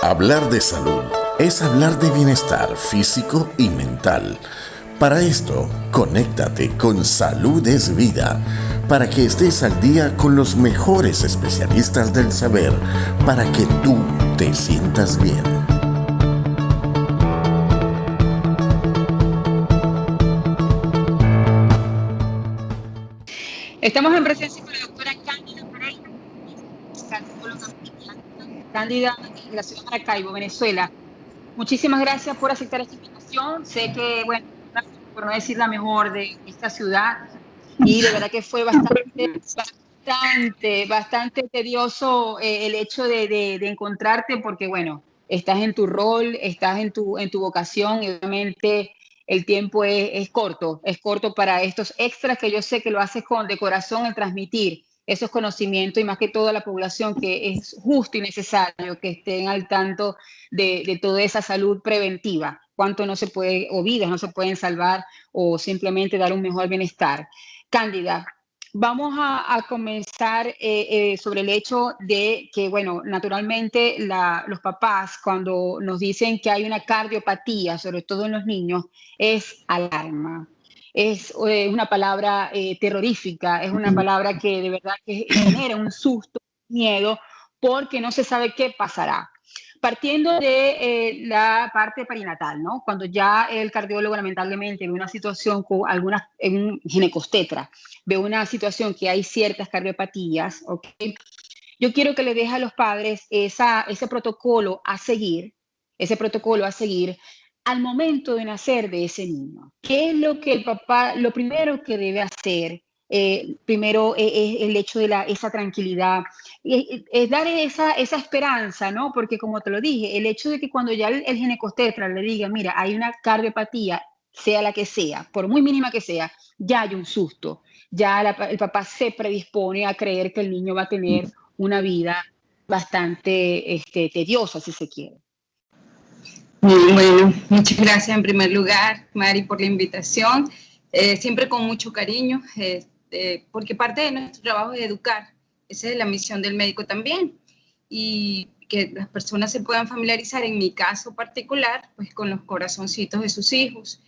Hablar de salud es hablar de bienestar físico y mental. Para esto, conéctate con Salud es Vida, para que estés al día con los mejores especialistas del saber, para que tú te sientas bien. Estamos en presencia con la doctora Cándida Pereira, cardióloga pediatra, Cándida en la ciudad de Maracaibo, Venezuela. Muchísimas gracias por aceptar esta invitación. Sé que, bueno, por no decir la mejor de esta ciudad, y de verdad que fue bastante tedioso el hecho de encontrarte, porque, bueno, estás en tu rol, estás en tu vocación, y obviamente el tiempo es corto para estos extras que yo sé que lo haces de corazón en transmitir esos conocimientos y más que todo a la población, que es justo y necesario que estén al tanto de toda esa salud preventiva, cuánto no se puede, o vidas no se pueden salvar, o simplemente dar un mejor bienestar. Cándida, vamos a comenzar sobre el hecho de que, bueno, naturalmente los papás cuando nos dicen que hay una cardiopatía, sobre todo en los niños, es alarma. Es una palabra terrorífica, es una palabra que de verdad que genera un susto, miedo, porque no se sabe qué pasará. Partiendo de la parte perinatal, ¿no? Cuando ya el cardiólogo lamentablemente ve una situación con algunas, en un ginecostetra, ve una situación que hay ciertas cardiopatías, ¿ok? Yo quiero que le deje a los padres ese protocolo a seguir, ese protocolo a seguir al momento de nacer de ese niño. ¿Qué es lo que el papá, lo primero que debe hacer? Primero es el hecho de esa tranquilidad, es dar esa esperanza, ¿no? Porque como te lo dije, el hecho de que cuando ya el ginecostetra le diga, mira, hay una cardiopatía, sea la que sea, por muy mínima que sea, ya hay un susto, ya el papá se predispone a creer que el niño va a tener una vida bastante tediosa, si se quiere. Bueno, muchas gracias en primer lugar, Mari, por la invitación, siempre con mucho cariño, porque parte de nuestro trabajo es educar, esa es la misión del médico también, y que las personas se puedan familiarizar, en mi caso particular, pues con los corazoncitos de sus hijos,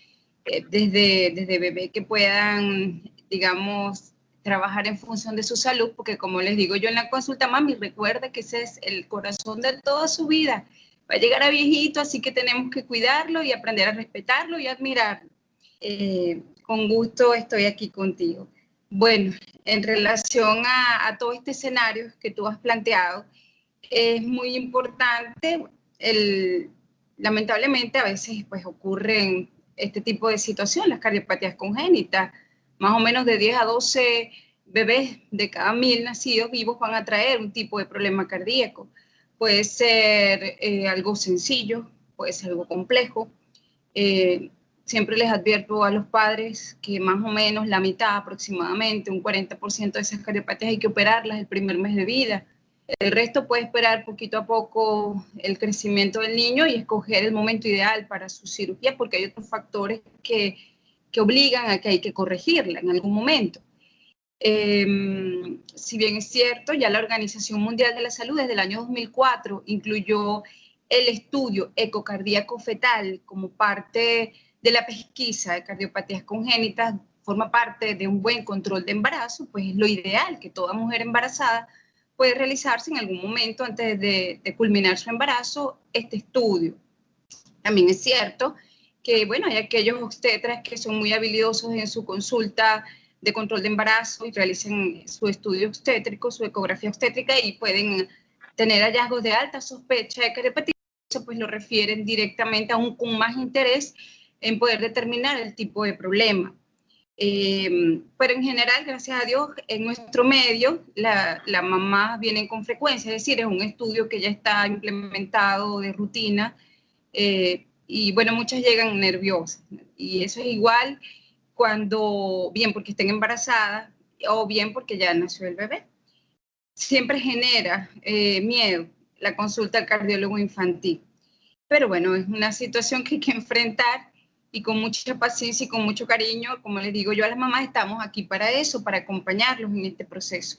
desde bebé que puedan, digamos, trabajar en función de su salud, porque como les digo yo en la consulta, mami, recuerda que ese es el corazón de toda su vida, va a llegar a viejito, así que tenemos que cuidarlo y aprender a respetarlo y admirarlo. Con gusto estoy aquí contigo. Bueno, en relación a todo este escenario que tú has planteado, es muy importante, lamentablemente a veces pues ocurren este tipo de situaciones, las cardiopatías congénitas, más o menos de 10 a 12 bebés de cada 1000 nacidos vivos van a traer un tipo de problema cardíaco. Puede ser algo sencillo, puede ser algo complejo. Siempre les advierto a los padres que más o menos la mitad, aproximadamente un 40% de esas cardiopatías hay que operarlas el primer mes de vida. El resto puede esperar poquito a poco el crecimiento del niño y escoger el momento ideal para su cirugía, porque hay otros factores que obligan a que hay que corregirla en algún momento. Si bien es cierto, ya la Organización Mundial de la Salud desde el año 2004 incluyó el estudio ecocardíaco fetal como parte de la pesquisa de cardiopatías congénitas, forma parte de un buen control de embarazo, pues es lo ideal que toda mujer embarazada puede realizarse en algún momento antes de culminar su embarazo este estudio. También es cierto que, bueno, hay aquellos obstetras que son muy habilidosos en su consulta de control de embarazo y realizan su estudio obstétrico, su ecografía obstétrica y pueden tener hallazgos de alta sospecha de cardiopatía, pues lo refieren directamente aún con más interés en poder determinar el tipo de problema. Pero en general, gracias a Dios, en nuestro medio, la mamá vienen con frecuencia, es decir, es un estudio que ya está implementado de rutina, y bueno, muchas llegan nerviosas, y eso es igual cuando, bien porque estén embarazadas, o bien porque ya nació el bebé. Siempre genera miedo la consulta al cardiólogo infantil, pero bueno, es una situación que hay que enfrentar y con mucha paciencia y con mucho cariño, como les digo yo a las mamás, estamos aquí para eso, para acompañarlos en este proceso.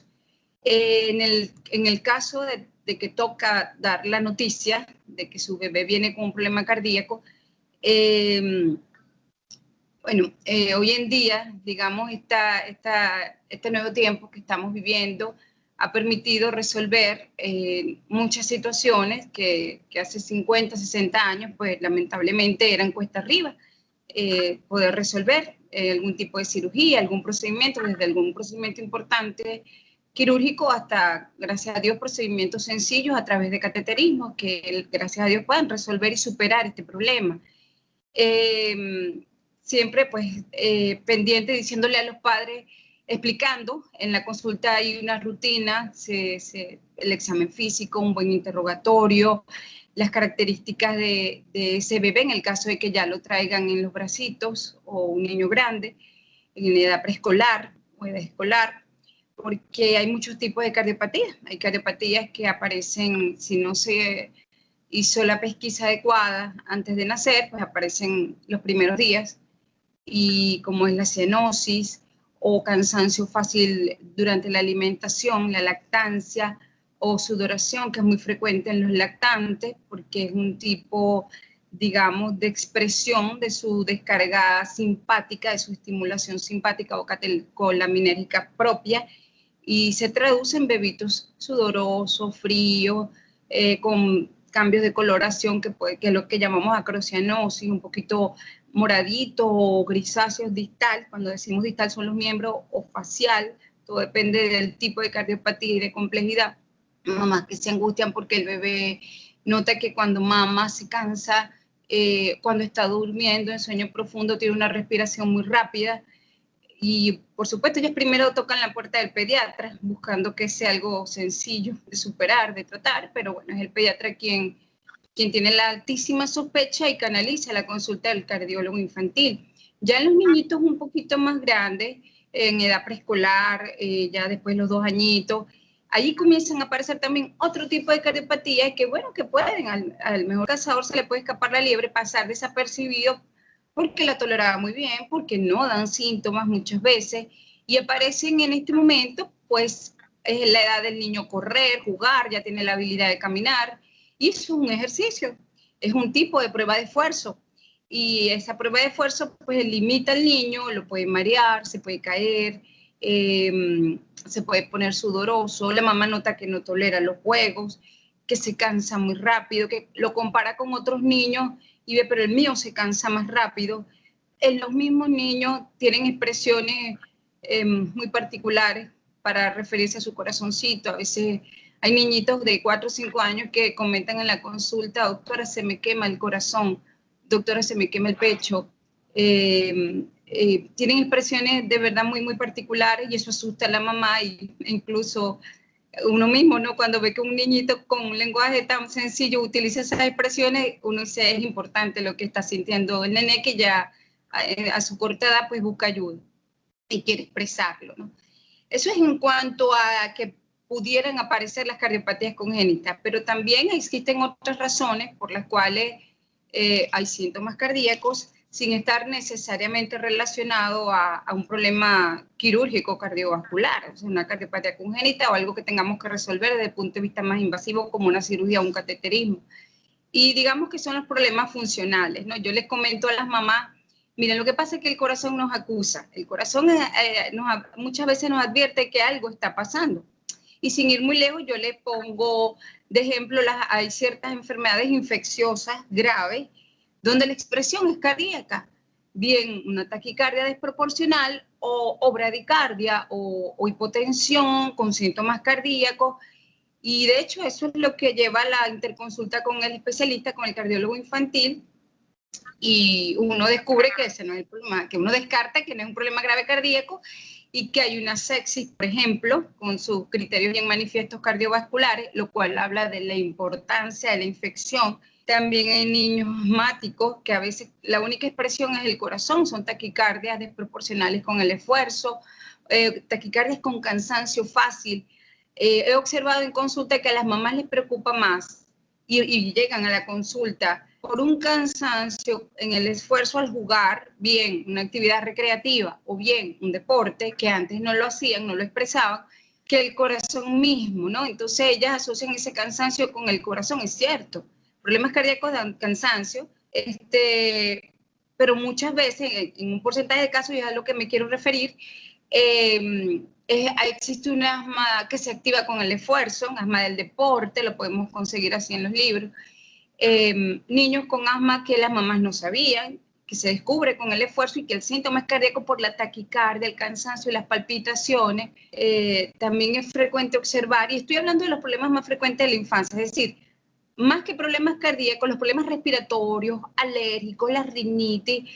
En el caso de que toca dar la noticia de que su bebé viene con un problema cardíaco, hoy en día, digamos, este nuevo tiempo que estamos viviendo ha permitido resolver muchas situaciones que hace 50, 60 años, pues lamentablemente eran cuesta arriba. Poder resolver algún tipo de cirugía, algún procedimiento, desde algún procedimiento importante quirúrgico hasta, gracias a Dios, procedimientos sencillos a través de cateterismo, que gracias a Dios puedan resolver y superar este problema. Siempre pues pendiente, diciéndole a los padres, explicando, en la consulta hay una rutina, el examen físico, un buen interrogatorio, las características de ese bebé, en el caso de que ya lo traigan en los bracitos, o un niño grande, en edad preescolar o edad escolar, porque hay muchos tipos de cardiopatías. Hay cardiopatías que aparecen si no se hizo la pesquisa adecuada antes de nacer, pues aparecen los primeros días, y como es la cianosis o cansancio fácil durante la alimentación, la lactancia, o sudoración, que es muy frecuente en los lactantes, porque es un tipo, digamos, de expresión de su descarga simpática, de su estimulación simpática o catecolaminérgica propia, y se traduce en bebitos sudorosos, fríos, con cambios de coloración, que es lo que llamamos acrocianosis, un poquito moradito o grisáceos distal. Cuando decimos distal son los miembros, o facial, todo depende del tipo de cardiopatía y de complejidad. Mamás que se angustian porque el bebé nota que cuando mamá se cansa, cuando está durmiendo en sueño profundo, tiene una respiración muy rápida. Y por supuesto ellos primero tocan la puerta del pediatra, buscando que sea algo sencillo de superar, de tratar, pero bueno, es el pediatra quien tiene la altísima sospecha y canaliza la consulta del cardiólogo infantil. Ya en los niñitos un poquito más grandes, en edad preescolar, ya después los 2 añitos, allí comienzan a aparecer también otro tipo de cardiopatías que, bueno, que pueden, al mejor cazador se le puede escapar la liebre, pasar desapercibido, porque la toleraba muy bien, porque no dan síntomas muchas veces, y aparecen en este momento, pues es la edad del niño correr, jugar, ya tiene la habilidad de caminar, y eso es un ejercicio, es un tipo de prueba de esfuerzo, y esa prueba de esfuerzo pues limita al niño, lo puede marear, se puede caer, se puede poner sudoroso, la mamá nota que no tolera los juegos, que se cansa muy rápido, que lo compara con otros niños y ve, pero el mío se cansa más rápido. En los mismos niños tienen expresiones muy particulares para referirse a su corazoncito. A veces hay niñitos de 4 o 5 años que comentan en la consulta: doctora, se me quema el corazón, doctora, se me quema el pecho. Tienen expresiones de verdad muy, muy particulares, y eso asusta a la mamá, e incluso uno mismo, ¿no? Cuando ve que un niñito con un lenguaje tan sencillo utiliza esas expresiones, uno dice, es importante lo que está sintiendo el nene, que ya a su corta edad pues busca ayuda y quiere expresarlo, ¿no? Eso es en cuanto a que pudieran aparecer las cardiopatías congénitas, pero también existen otras razones por las cuales hay síntomas cardíacos sin estar necesariamente relacionado a un problema quirúrgico cardiovascular, o sea, una cardiopatía congénita o algo que tengamos que resolver desde el punto de vista más invasivo, como una cirugía o un cateterismo. Y digamos que son los problemas funcionales, ¿no? Yo les comento a las mamás, miren, lo que pasa es que el corazón nos acusa, el corazón muchas veces nos advierte que algo está pasando. Y sin ir muy lejos, yo les pongo de ejemplo, hay ciertas enfermedades infecciosas graves donde la expresión es cardíaca, bien una taquicardia desproporcional o bradicardia o hipotensión con síntomas cardíacos. Y de hecho eso es lo que lleva a la interconsulta con el especialista, con el cardiólogo infantil, y uno descubre que ese no es el problema, que uno descarta que no es un problema grave cardíaco y que hay una sepsis, por ejemplo, con sus criterios bien manifiestos cardiovasculares, lo cual habla de la importancia de la infección. También hay niños asmáticos que a veces la única expresión es el corazón, son taquicardias desproporcionales con el esfuerzo, taquicardias con cansancio fácil. He observado en consulta que a las mamás les preocupa más y llegan a la consulta por un cansancio en el esfuerzo al jugar, bien una actividad recreativa o bien un deporte que antes no lo hacían, no lo expresaban, que el corazón mismo, ¿no? Entonces ellas asocian ese cansancio con el corazón, es cierto. Problemas cardíacos dan cansancio, pero muchas veces, en un porcentaje de casos, y es a lo que me quiero referir, existe un asma que se activa con el esfuerzo, un asma del deporte, lo podemos conseguir así en los libros. Niños con asma que las mamás no sabían, que se descubre con el esfuerzo y que el síntoma es cardíaco por la taquicardia, el cansancio y las palpitaciones. También es frecuente observar, y estoy hablando de los problemas más frecuentes de la infancia, es decir, más que problemas cardíacos, los problemas respiratorios, alérgicos, la rinitis,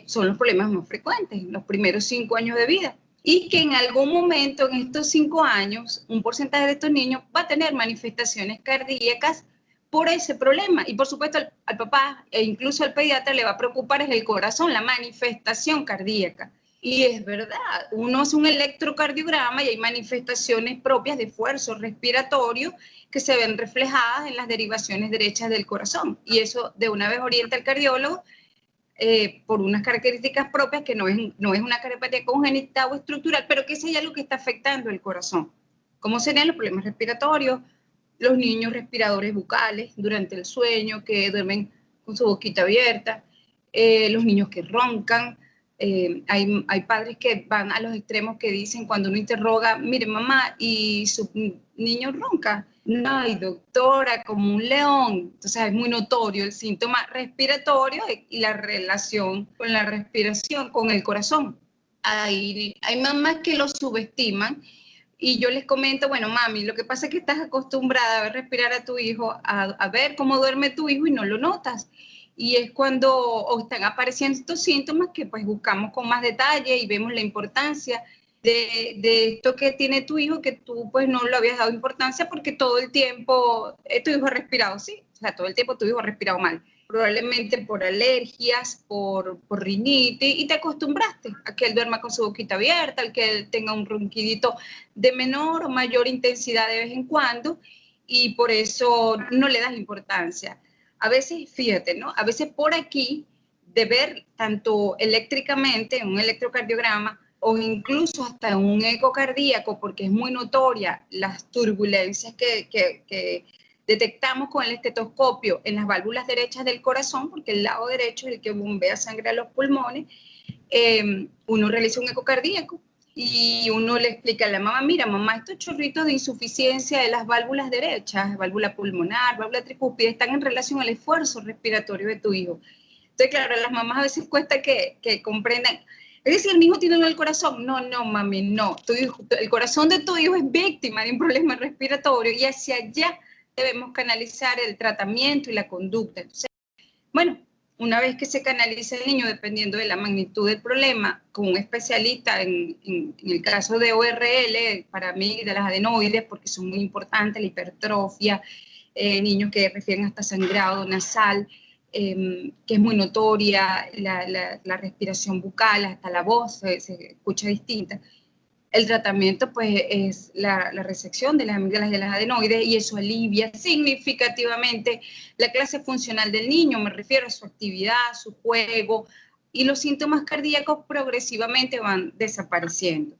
son los problemas más frecuentes en los primeros 5 años de vida. Y que en algún momento en estos 5 años, un porcentaje de estos niños va a tener manifestaciones cardíacas por ese problema. Y por supuesto al papá e incluso al pediatra le va a preocupar es el corazón, la manifestación cardíaca. Y es verdad, uno hace un electrocardiograma y hay manifestaciones propias de esfuerzo respiratorio que se ven reflejadas en las derivaciones derechas del corazón. Y eso de una vez orienta al cardiólogo por unas características propias que no es una cardiopatía congénita o estructural, pero que es ya lo que está afectando el corazón. ¿Cómo serían los problemas respiratorios? Los niños respiradores bucales durante el sueño, que duermen con su boquita abierta, los niños que roncan. Hay padres que van a los extremos que dicen cuando uno interroga, mire mamá, ¿y su niño ronca? Ay, doctora, como un león. Entonces es muy notorio el síntoma respiratorio y la relación con la respiración, con el corazón. Hay mamás que lo subestiman y yo les comento, bueno, mami, lo que pasa es que estás acostumbrada a ver respirar a tu hijo, a ver cómo duerme tu hijo y no lo notas. Y es cuando están apareciendo estos síntomas que pues buscamos con más detalle y vemos la importancia de esto que tiene tu hijo, que tú pues no le habías dado importancia porque todo el tiempo tu hijo ha respirado, sí, o sea, todo el tiempo tu hijo ha respirado mal, probablemente por alergias, por rinitis, y te acostumbraste a que él duerma con su boquita abierta, al que él tenga un ronquidito de menor o mayor intensidad de vez en cuando, y por eso no le das importancia. A veces, fíjate, ¿no? A veces por aquí, de ver tanto eléctricamente en un electrocardiograma, o incluso hasta un eco cardíaco, porque es muy notoria las turbulencias que detectamos con el estetoscopio en las válvulas derechas del corazón, porque el lado derecho es el que bombea sangre a los pulmones. Uno realiza un eco cardíaco y uno le explica a la mamá, mira mamá, estos chorritos de insuficiencia de las válvulas derechas, válvula pulmonar, válvula tricúspide, están en relación al esfuerzo respiratorio de tu hijo. Entonces, claro, a las mamás a veces cuesta que comprendan. Es decir, mi hijo tiene en el corazón. No, no, mami, no. El corazón de tu hijo es víctima de un problema respiratorio y hacia allá debemos canalizar el tratamiento y la conducta. Entonces, bueno, una vez que se canaliza el niño, dependiendo de la magnitud del problema, con un especialista, en el caso de ORL, para mí, de las adenoides, porque son muy importantes, la hipertrofia, niños que refieren hasta sangrado nasal, que es muy notoria, la respiración bucal, hasta la voz se escucha distinta. El tratamiento pues es la resección de las amígdalas y de las adenoides y eso alivia significativamente la clase funcional del niño, me refiero a su actividad, su juego, y los síntomas cardíacos progresivamente van desapareciendo.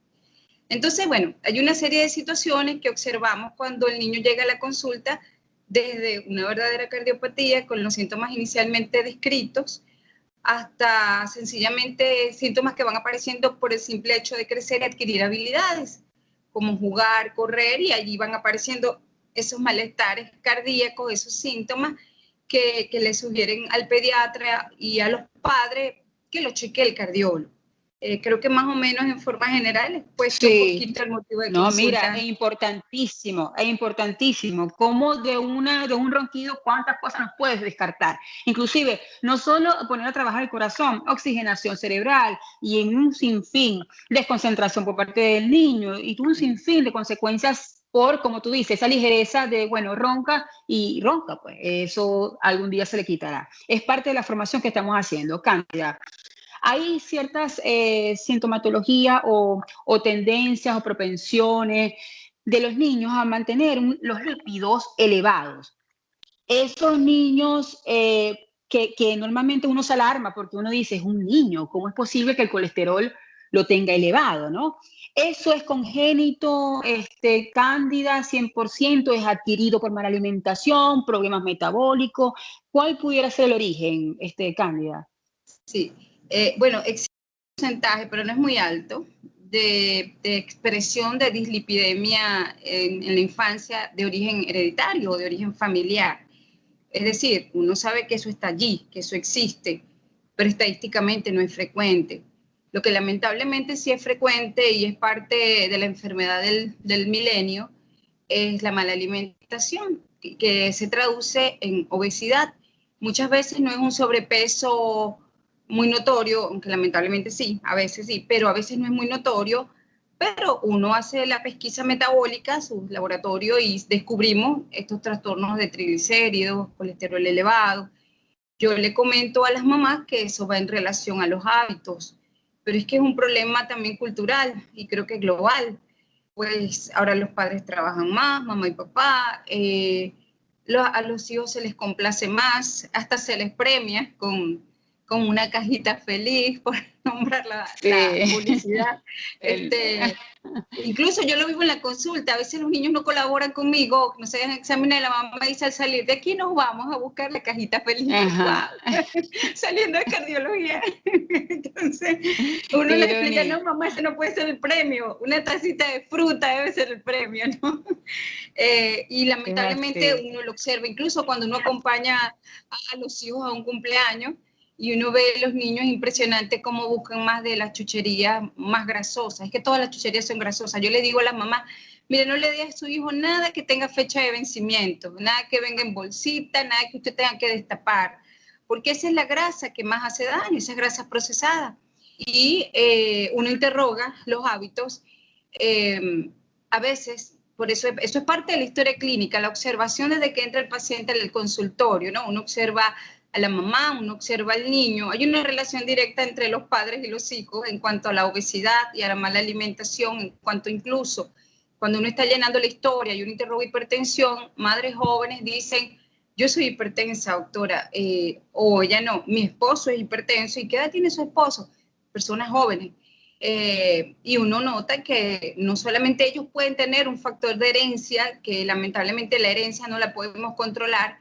Entonces, bueno, hay una serie de situaciones que observamos cuando el niño llega a la consulta desde una verdadera cardiopatía con los síntomas inicialmente descritos hasta sencillamente síntomas que van apareciendo por el simple hecho de crecer y adquirir habilidades, como jugar, correr, y allí van apareciendo esos malestares cardíacos, esos síntomas que le sugieren al pediatra y a los padres que lo chequee el cardiólogo. Creo que más o menos en forma general he puesto un poquito el motivo de no, consulta. mira, es importantísimo. Cómo de un ronquido, cuántas cosas nos puedes descartar. Inclusive, no solo poner a trabajar el corazón, oxigenación cerebral y en un sinfín, desconcentración por parte del niño y un sinfín de consecuencias por, como tú dices, esa ligereza de, bueno, ronca y ronca, pues eso algún día se le quitará. Es parte de la formación que estamos haciendo, Cándida. Hay ciertas sintomatologías o tendencias o propensiones de los niños a mantener los lípidos elevados. Esos niños que normalmente uno se alarma porque uno dice, es un niño, ¿cómo es posible que el colesterol lo tenga elevado, ¿no? ¿Eso es congénito, Cándida, 100%? ¿Es adquirido por mala alimentación, problemas metabólicos? ¿Cuál pudiera ser el origen, Cándida? Sí, bueno, existe un porcentaje, pero no es muy alto, de expresión de dislipidemia en la infancia de origen hereditario o de origen familiar. Es decir, uno sabe que eso está allí, que eso existe, pero estadísticamente no es frecuente. Lo que lamentablemente sí es frecuente y es parte de la enfermedad del milenio es la mala alimentación, que se traduce en obesidad. Muchas veces no es un sobrepeso muy notorio, aunque lamentablemente sí, a veces sí, pero a veces no es muy notorio, pero uno hace la pesquisa metabólica, su laboratorio, y descubrimos estos trastornos de triglicéridos, colesterol elevado. Yo le comento a las mamás que eso va en relación a los hábitos, pero es que es un problema también cultural y creo que global. Pues ahora los padres trabajan más, mamá y papá, a los hijos se les complace más, hasta se les premia con una cajita feliz, por nombrar la Sí. publicidad. El- Incluso yo lo vivo en la consulta, a veces los niños no colaboran conmigo, no se dejan examinar, la mamá dice al salir de aquí nos vamos a buscar la cajita feliz. Ajá. ¡Wow! Saliendo de cardiología. Entonces, uno le explica, Ironía. no mamá, ese no puede ser el premio, una tacita de fruta debe ser el premio, ¿no? Y Es lamentablemente así. uno lo observa, incluso cuando uno acompaña a los hijos a un cumpleaños, y uno ve a los niños impresionante cómo buscan más de las chucherías más grasosas. Es que todas las chucherías son grasosas. Yo le digo a las mamás, mire, no le dé a su hijo nada que tenga fecha de vencimiento, nada que venga en bolsita, nada que usted tenga que destapar, porque esa es la grasa que más hace daño, esa es grasa procesada. Y uno interroga los hábitos, a veces, por eso es parte de la historia clínica, la observación desde que entra el paciente en el consultorio, ¿no? Uno observa a la mamá, uno observa al niño. Hay una relación directa entre los padres y los hijos en cuanto a la obesidad y a la mala alimentación, en cuanto incluso cuando uno está llenando la historia y uno interroga hipertensión, madres jóvenes dicen, yo soy hipertensa, doctora, o ya no, mi esposo es hipertenso. ¿Y qué edad tiene su esposo? Personas jóvenes. Y uno nota que no solamente ellos pueden tener un factor de herencia, que lamentablemente la herencia no la podemos controlar,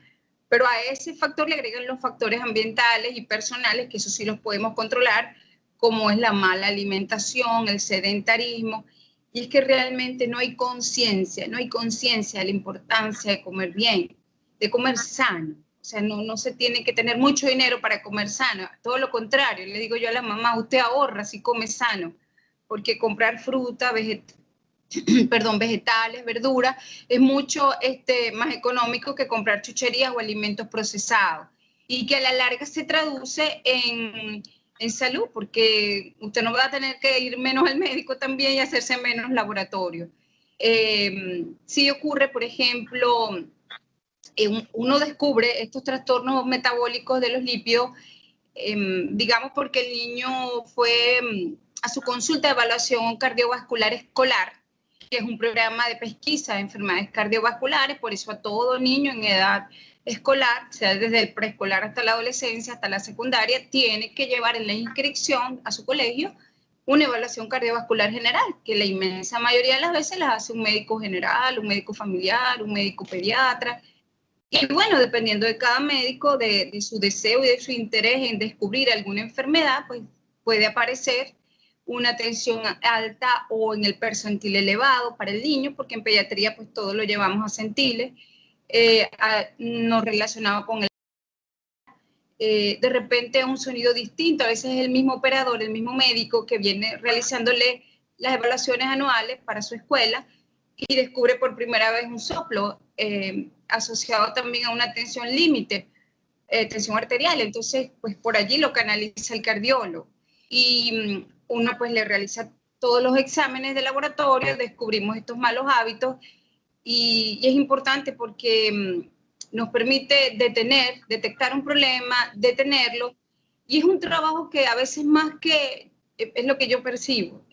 pero a ese factor le agregan los factores ambientales y personales, que eso sí los podemos controlar, como es la mala alimentación, el sedentarismo, y es que realmente no hay conciencia de la importancia de comer bien, de comer sano. O sea, no se tiene que tener mucho dinero para comer sano, todo lo contrario, le digo yo a la mamá, usted ahorra si come sano, porque comprar fruta, vegetales, verduras, es mucho más económico que comprar chucherías o alimentos procesados. Y que a la larga se traduce en salud, porque usted no va a tener que ir menos al médico también y hacerse menos laboratorio. Sí ocurre, por ejemplo, uno descubre estos trastornos metabólicos de los lípidos, digamos, porque el niño fue a su consulta de evaluación cardiovascular escolar, que es un programa de pesquisa de enfermedades cardiovasculares, por eso a todo niño en edad escolar, sea desde el preescolar hasta la adolescencia, hasta la secundaria, tiene que llevar en la inscripción a su colegio una evaluación cardiovascular general, que la inmensa mayoría de las veces las hace un médico general, un médico familiar, un médico pediatra. Y bueno, dependiendo de cada médico, de su deseo y de su interés en descubrir alguna enfermedad, pues puede aparecer una tensión alta o en el percentil elevado para el niño, porque en pediatría pues todo lo llevamos a centiles, no relacionado con de repente un sonido distinto, a veces es el mismo operador, el mismo médico que viene realizándole las evaluaciones anuales para su escuela y descubre por primera vez un soplo asociado también a una tensión límite, tensión arterial. Entonces, pues por allí lo canaliza el cardiólogo y uno pues le realiza todos los exámenes de laboratorio, descubrimos estos malos hábitos y es importante porque nos permite detectar un problema, detenerlo, y es un trabajo que a veces más que, es lo que yo percibo,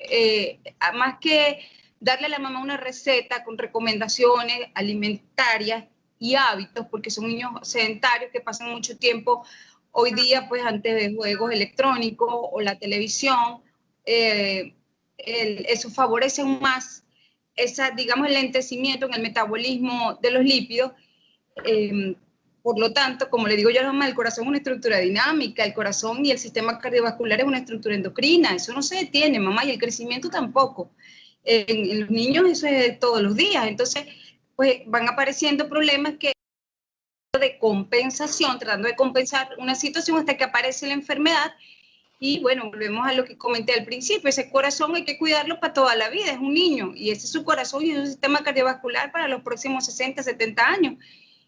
más que darle a la mamá una receta con recomendaciones alimentarias y hábitos, porque son niños sedentarios que pasan mucho tiempo hoy día pues antes de juegos electrónicos o la televisión eso favorece aún más digamos, el lentecimiento en el metabolismo de los lípidos. Por lo tanto, como le digo yo a la mamá, el corazón es una estructura dinámica, el corazón y el sistema cardiovascular es una estructura endocrina, eso no se detiene, mamá, y el crecimiento tampoco. En los niños eso es todos los días, entonces pues van apareciendo problemas que de compensación, tratando de compensar una situación hasta que aparece la enfermedad. Y bueno, volvemos a lo que comenté al principio, ese corazón hay que cuidarlo para toda la vida, es un niño, y ese es su corazón y es un sistema cardiovascular para los próximos 60, 70 años.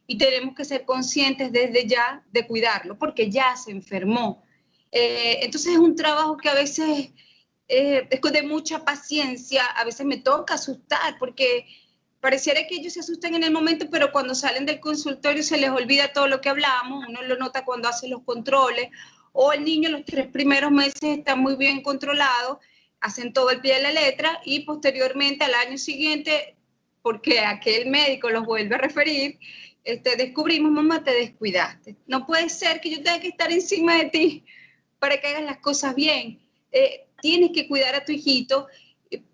Y tenemos que ser conscientes desde ya de cuidarlo, porque ya se enfermó. Entonces es un trabajo que a veces es de mucha paciencia, a veces me toca asustar, porque pareciera que ellos se asustan en el momento, pero cuando salen del consultorio se les olvida todo lo que hablamos, uno lo nota cuando hace los controles, o el niño los 3 primeros meses está muy bien controlado, hacen todo al pie de la letra, y posteriormente al año siguiente, porque aquel médico los vuelve a referir, descubrimos, mamá, te descuidaste. No puede ser que yo tenga que estar encima de ti para que hagas las cosas bien. Tienes que cuidar a tu hijito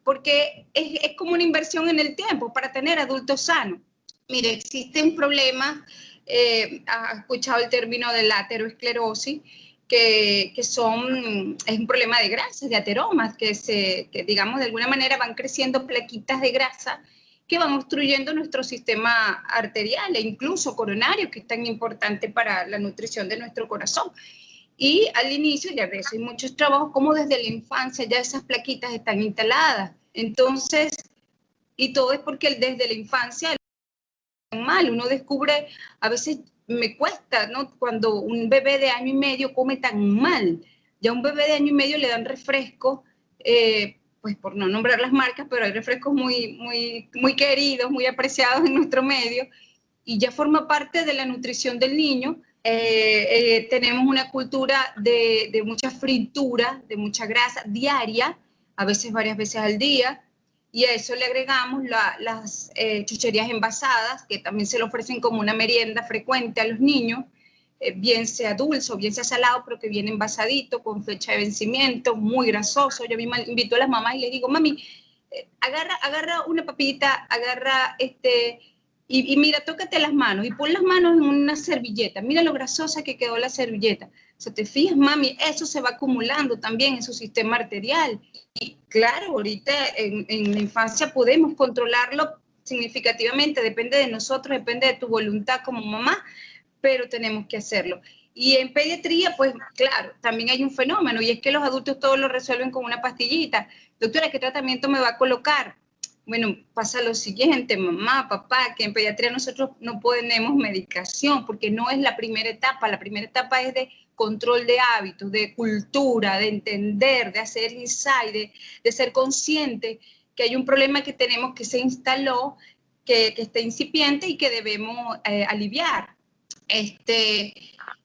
porque es como una inversión en el tiempo para tener adultos sanos. Mire, existe un problema, has escuchado el término de la aterosclerosis, que es un problema de grasas, de ateromas, que digamos de alguna manera van creciendo plaquitas de grasa que van obstruyendo nuestro sistema arterial e incluso coronario, que es tan importante para la nutrición de nuestro corazón. Y al inicio, ya ves, hay muchos trabajos como desde la infancia ya esas plaquitas están instaladas. Entonces, y todo es porque desde la infancia mal, uno descubre, a veces me cuesta, ¿no? Cuando un bebé de año y medio come tan mal, ya a un bebé de año y medio le dan refrescos, pues por no nombrar las marcas, pero hay refrescos muy queridos, muy apreciados en nuestro medio, y ya forma parte de la nutrición del niño. Tenemos una cultura de mucha fritura, de mucha grasa diaria, a veces varias veces al día, y a eso le agregamos las chucherías envasadas, que también se le ofrecen como una merienda frecuente a los niños, bien sea dulce o bien sea salado, pero que viene envasadito, con fecha de vencimiento, muy grasoso. Yo misma invito a las mamás y les digo, mami, agarra una papita, agarra y mira, tócate las manos y pon las manos en una servilleta. Mira lo grasosa que quedó la servilleta. O sea, te fijas, mami, eso se va acumulando también en su sistema arterial. Y claro, ahorita en la infancia podemos controlarlo significativamente, depende de nosotros, depende de tu voluntad como mamá, pero tenemos que hacerlo. Y en pediatría, pues claro, también hay un fenómeno, y es que los adultos todos lo resuelven con una pastillita. Doctora, ¿qué tratamiento me va a colocar? Bueno, pasa lo siguiente, mamá, papá, que en pediatría nosotros no ponemos medicación, porque no es la primera etapa es de control de hábitos, de cultura, de entender, de hacer insight, de ser consciente que hay un problema que tenemos que se instaló, que está incipiente y que debemos aliviar.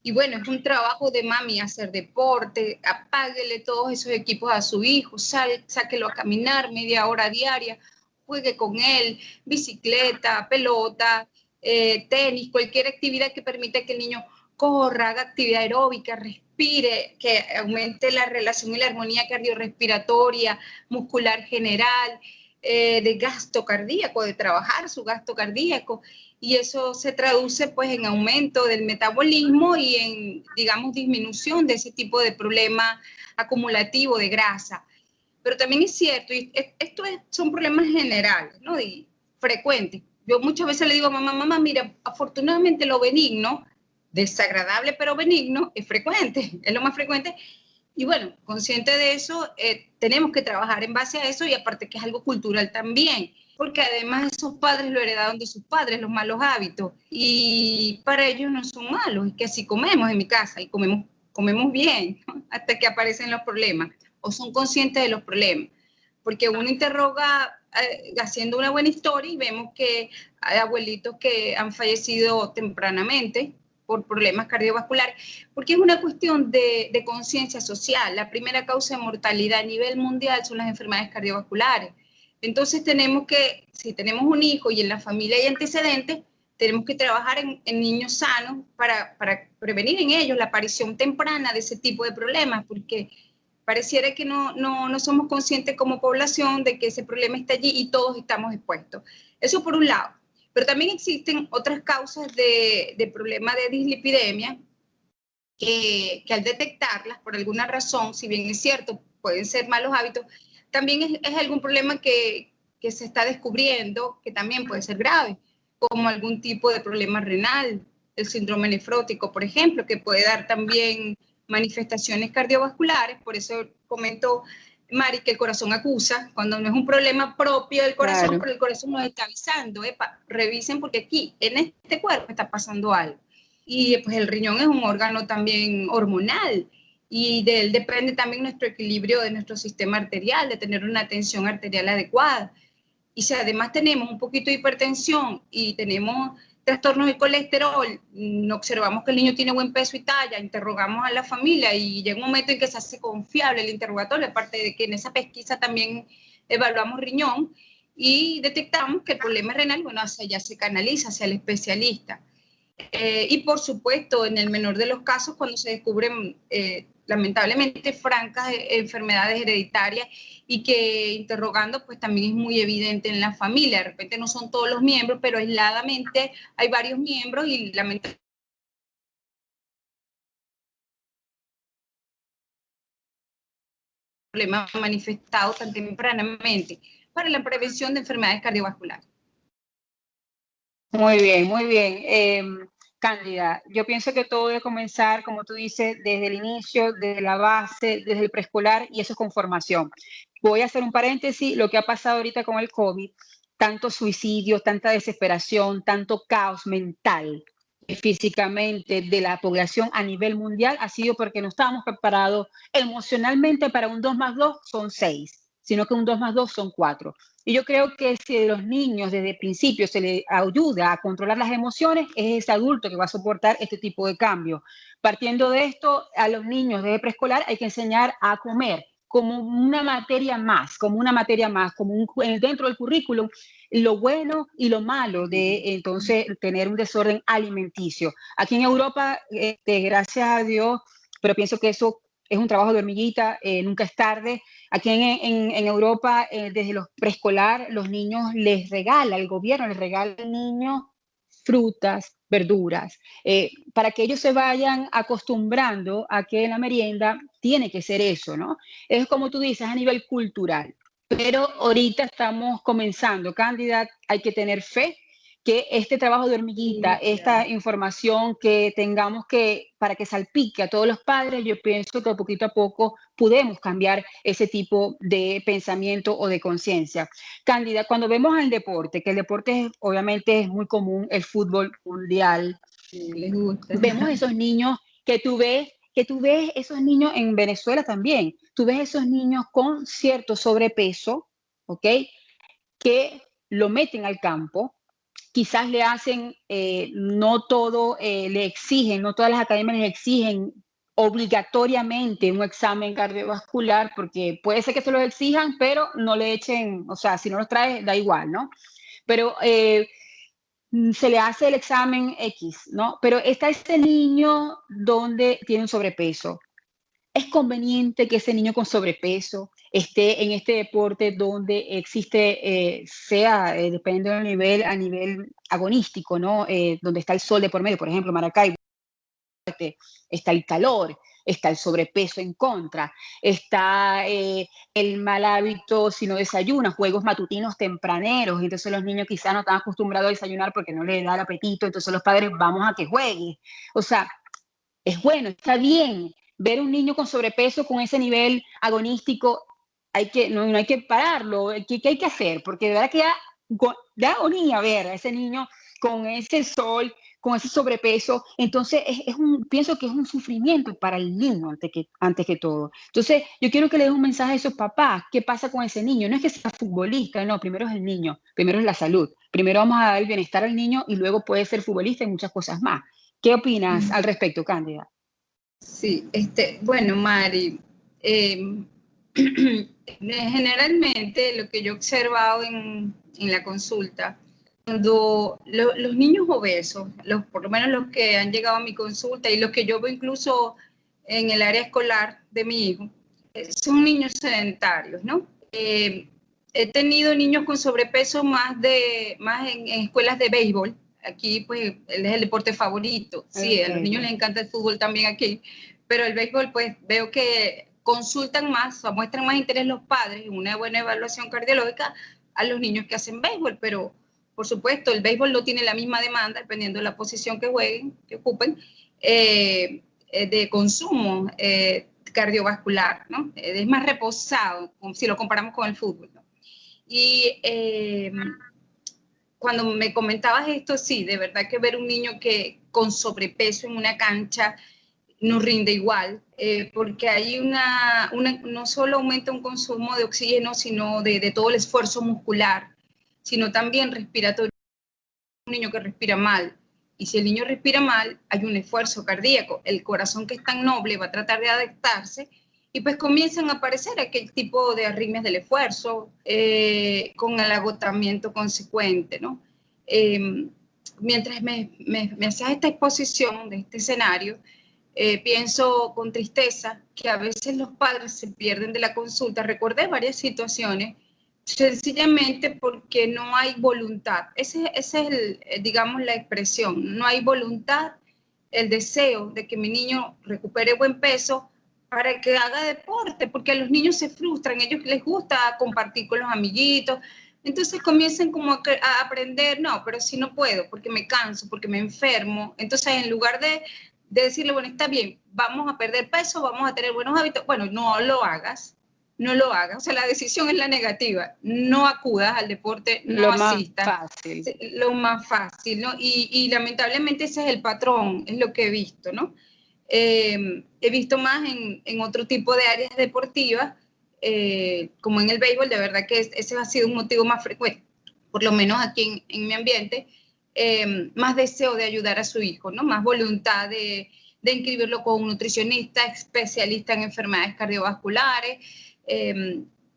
Y bueno, es un trabajo de mami hacer deporte, apáguele todos esos equipos a su hijo, sáquelo a caminar media hora diaria, juegue con él, bicicleta, pelota, tenis, cualquier actividad que permita que el niño corra, haga actividad aeróbica, respire, que aumente la relación y la armonía cardiorrespiratoria, muscular general, de gasto cardíaco, de trabajar su gasto cardíaco, y eso se traduce pues en aumento del metabolismo y en, digamos, disminución de ese tipo de problema acumulativo de grasa. Pero también es cierto, y son problemas generales, ¿no? Y frecuentes. Yo muchas veces le digo a mamá, mira, afortunadamente lo benigno, desagradable pero benigno, es frecuente, es lo más frecuente. Y bueno, consciente de eso, tenemos que trabajar en base a eso, y aparte que es algo cultural también, porque además esos padres lo heredaron de sus padres, los malos hábitos, y para ellos no son malos, es que así comemos en mi casa y comemos bien, ¿no? Hasta que aparecen los problemas, o son conscientes de los problemas, porque uno interroga haciendo una buena historia y vemos que hay abuelitos que han fallecido tempranamente por problemas cardiovasculares, porque es una cuestión de conciencia social. La primera causa de mortalidad a nivel mundial son las enfermedades cardiovasculares. Entonces tenemos que, si tenemos un hijo y en la familia hay antecedentes, tenemos que trabajar en niños sanos para prevenir en ellos la aparición temprana de ese tipo de problemas, porque Pareciera que no somos conscientes como población de que ese problema está allí y todos estamos expuestos. Eso por un lado. Pero también existen otras causas de problemas de dislipidemia que al detectarlas, por alguna razón, si bien es cierto, pueden ser malos hábitos, también es algún problema que se está descubriendo, que también puede ser grave, como algún tipo de problema renal, el síndrome nefrótico, por ejemplo, que puede dar también manifestaciones cardiovasculares. Por eso comento, Mari, que el corazón acusa, cuando no es un problema propio del corazón, Claro. pero el corazón nos está avisando, epa, revisen porque aquí, en este cuerpo, está pasando algo. Y pues el riñón es un órgano también hormonal, y de él depende también nuestro equilibrio de nuestro sistema arterial, de tener una tensión arterial adecuada. Y si además tenemos un poquito de hipertensión y tenemos trastornos de colesterol, no observamos que el niño tiene buen peso y talla, interrogamos a la familia y llega un momento en que se hace confiable el interrogatorio, aparte de que en esa pesquisa también evaluamos riñón y detectamos que el problema renal, bueno, hacia allá se canaliza, hacia el especialista. Y por supuesto, en el menor de los casos, cuando se descubren lamentablemente francas enfermedades hereditarias y que interrogando pues también es muy evidente en la familia. De repente no son todos los miembros, pero aisladamente hay varios miembros y lamentablemente problemas manifestados tan tempranamente para la prevención de enfermedades cardiovasculares. Muy bien, muy bien. Cándida, yo pienso que todo debe comenzar, como tú dices, desde el inicio, desde la base, desde el preescolar, y eso es con formación. Voy a hacer un paréntesis, lo que ha pasado ahorita con el COVID, tanto suicidio, tanta desesperación, tanto caos mental y físicamente de la población a nivel mundial ha sido porque no estábamos preparados emocionalmente para un 2 más 2 son 6, sino que un 2 más 2 son 4. Y yo creo que si a los niños desde el principio se les ayuda a controlar las emociones, es ese adulto que va a soportar este tipo de cambio. Partiendo de esto, a los niños desde preescolar hay que enseñar a comer como una materia más, como una materia más, como dentro del currículum, lo bueno y lo malo de entonces tener un desorden alimenticio. Aquí en Europa, gracias a Dios, pero pienso que eso es un trabajo de hormiguita, nunca es tarde. Aquí en Europa, desde los preescolar, los niños les regala, el gobierno les regala al niño frutas, verduras, para que ellos se vayan acostumbrando a que la merienda tiene que ser eso, ¿no? Es como tú dices, a nivel cultural. Pero ahorita estamos comenzando, Cándida, hay que tener fe que este trabajo de hormiguita, Sí, claro. esta información que tengamos que, para que salpique a todos los padres, yo pienso que poquito a poco podemos cambiar ese tipo de pensamiento o de conciencia. Cándida, cuando vemos al deporte, que el deporte obviamente es muy común, el fútbol mundial, Sí, les gusta. vemos esos niños que tú ves esos niños en Venezuela también, tú ves esos niños con cierto sobrepeso, ¿ok? Que lo meten al campo, quizás le hacen, no todo le exigen, no todas las academias les exigen obligatoriamente un examen cardiovascular, porque puede ser que se los exijan, pero no le echen, o sea, si no los trae, da igual, ¿no? Pero se le hace el examen X, ¿no? Pero está ese niño donde tiene un sobrepeso. Es conveniente que ese niño con sobrepeso esté en este deporte donde existe, sea, dependiendo del nivel, a nivel agonístico, ¿no? Donde está el sol de por medio, por ejemplo, Maracaibo, está el calor, está el sobrepeso en contra, está el mal hábito si no desayuna, juegos matutinos tempraneros, entonces los niños quizás no están acostumbrados a desayunar porque no les da el apetito, entonces los padres vamos a que juegue. O sea, es bueno, está bien ver un niño con sobrepeso, con ese nivel agonístico, no hay que pararlo. ¿Qué hay que hacer? Porque de verdad que da agonía ver a ese niño con ese sol, con ese sobrepeso. Entonces, pienso que es un sufrimiento para el niño antes que todo. Entonces, yo quiero que le den un mensaje a esos papás. ¿Qué pasa con ese niño? No es que sea futbolista, no, primero es el niño, primero es la salud. Primero vamos a dar el bienestar al niño y luego puede ser futbolista y muchas cosas más. ¿Qué opinas al respecto, Cándida? Sí, bueno, Mari, generalmente lo que yo he observado en la consulta, cuando los niños obesos, por lo menos los que han llegado a mi consulta y los que yo veo incluso en el área escolar de mi hijo, son niños sedentarios, ¿no? He tenido niños con sobrepeso más en escuelas de béisbol. Aquí, pues, es el deporte favorito. Sí, a los niños les encanta el fútbol también aquí, pero el béisbol, pues, veo que consultan más, o muestran más interés los padres en una buena evaluación cardiológica a los niños que hacen béisbol, pero, por supuesto, el béisbol no tiene la misma demanda, dependiendo de la posición que jueguen, que ocupen, de consumo cardiovascular, ¿no? Es más reposado, si lo comparamos con el fútbol, ¿no? Y cuando me comentabas esto, sí, de verdad que ver un niño que con sobrepeso en una cancha no rinde igual, porque hay no solo aumenta un consumo de oxígeno, sino de todo el esfuerzo muscular, sino también respiratorio. Un niño que respira mal, y si el niño respira mal, hay un esfuerzo cardíaco, el corazón que es tan noble va a tratar de adaptarse, y pues comienzan a aparecer aquel tipo de arritmias del esfuerzo, con el agotamiento consecuente, ¿no? Mientras me hacías esta exposición de este escenario, pienso con tristeza que a veces los padres se pierden de la consulta. Recordé varias situaciones sencillamente porque no hay voluntad. Ese es digamos, la expresión. No hay voluntad, el deseo de que mi niño recupere buen peso para que haga deporte, porque a los niños se frustran, a ellos les gusta compartir con los amiguitos, entonces comienzan como a aprender, no, pero si no puedo, porque me canso, porque me enfermo. Entonces, en lugar de decirle, bueno, está bien, vamos a perder peso, vamos a tener buenos hábitos, bueno, no lo hagas, no lo hagas. O sea, la decisión es la negativa. No acudas al deporte, no asistas. Lo más fácil, ¿no? Y lamentablemente ese es el patrón, es lo que he visto, ¿no? He visto más en otro tipo de áreas deportivas, como en el béisbol. De verdad que ese ha sido un motivo más frecuente, por lo menos aquí en mi ambiente, más deseo de ayudar a su hijo, ¿no? Más voluntad de inscribirlo con un nutricionista, especialista en enfermedades cardiovasculares.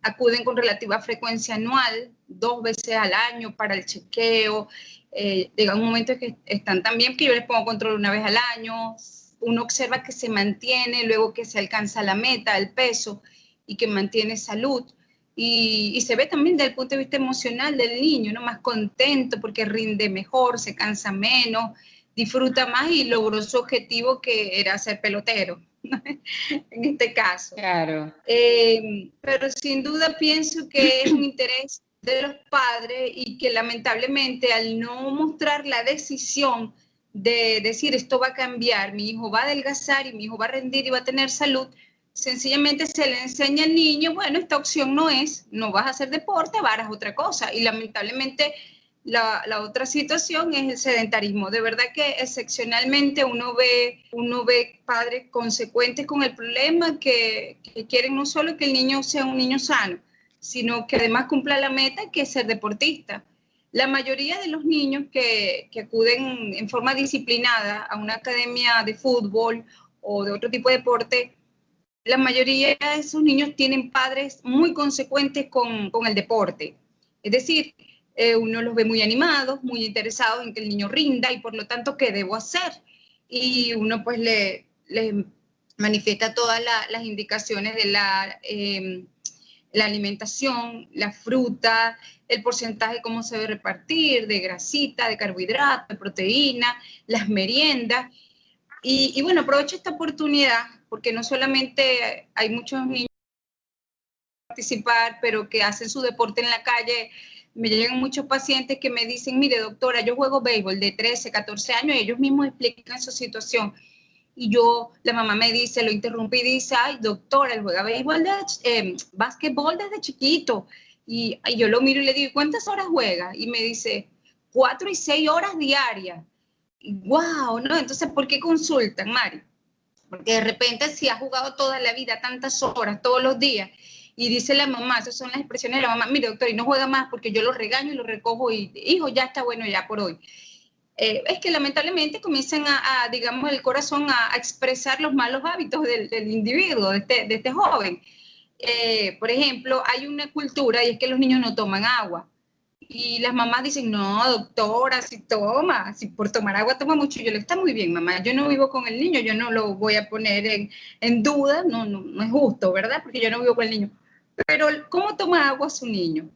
Acuden con relativa frecuencia anual, 2 veces al año para el chequeo. Llega un momento que están tan bien que yo les pongo control 1 vez al año. Uno observa que se mantiene, luego que se alcanza la meta, el peso, y que mantiene salud. Y se ve también desde el punto de vista emocional del niño, ¿no? Más contento porque rinde mejor, se cansa menos, disfruta más y logró su objetivo, que era ser pelotero, en este caso. Claro. Pero sin duda pienso que es un interés de los padres, y que lamentablemente, al no mostrar la decisión de decir esto va a cambiar, mi hijo va a adelgazar y mi hijo va a rendir y va a tener salud, sencillamente se le enseña al niño, bueno, esta opción no vas a hacer deporte, harás otra cosa. Y lamentablemente la otra situación es el sedentarismo. De verdad que excepcionalmente uno ve padres consecuentes con el problema, que quieren no solo que el niño sea un niño sano, sino que además cumpla la meta, que es ser deportista. La mayoría de los niños que acuden en forma disciplinada a una academia de fútbol o de otro tipo de deporte, la mayoría de esos niños tienen padres muy consecuentes con el deporte. Es decir, uno los ve muy animados, muy interesados en que el niño rinda, y por lo tanto, ¿qué debo hacer? Y uno pues le manifiesta todas las indicaciones de la alimentación, la fruta, el porcentaje, cómo se debe repartir, de grasita, de carbohidrato, de proteína, las meriendas. Y bueno, aprovecho esta oportunidad porque no solamente hay muchos niños que participar, pero que hacen su deporte en la calle. Me llegan muchos pacientes que me dicen, mire doctora, yo juego béisbol de 13, 14 años, y ellos mismos explican su situación. Y la mamá me dice, lo interrumpe y dice, ay doctora, él juega béisbol, básquetbol desde chiquito. Y yo lo miro y le digo, ¿cuántas horas juega? Y me dice, 4 y 6 horas diarias. ¡Wow! ¿No? Entonces, ¿por qué consultan, Mari? Porque de repente, si ha jugado toda la vida, tantas horas, todos los días, y dice la mamá, esas son las expresiones de la mamá, mire doctor, y no juega más porque yo lo regaño y lo recojo, y hijo, ya está bueno ya por hoy. Es que lamentablemente comienzan digamos, el corazón a expresar los malos hábitos del individuo, de este joven. Por ejemplo, hay una cultura, y es que los niños no toman agua. Y las mamás dicen, no, doctora, si toma, si por tomar agua toma mucho. Yo le digo, está muy bien, mamá, yo no vivo con el niño, yo no lo voy a poner en duda, no es justo, ¿verdad? Porque yo no vivo con el niño. Pero, ¿cómo toma agua su niño?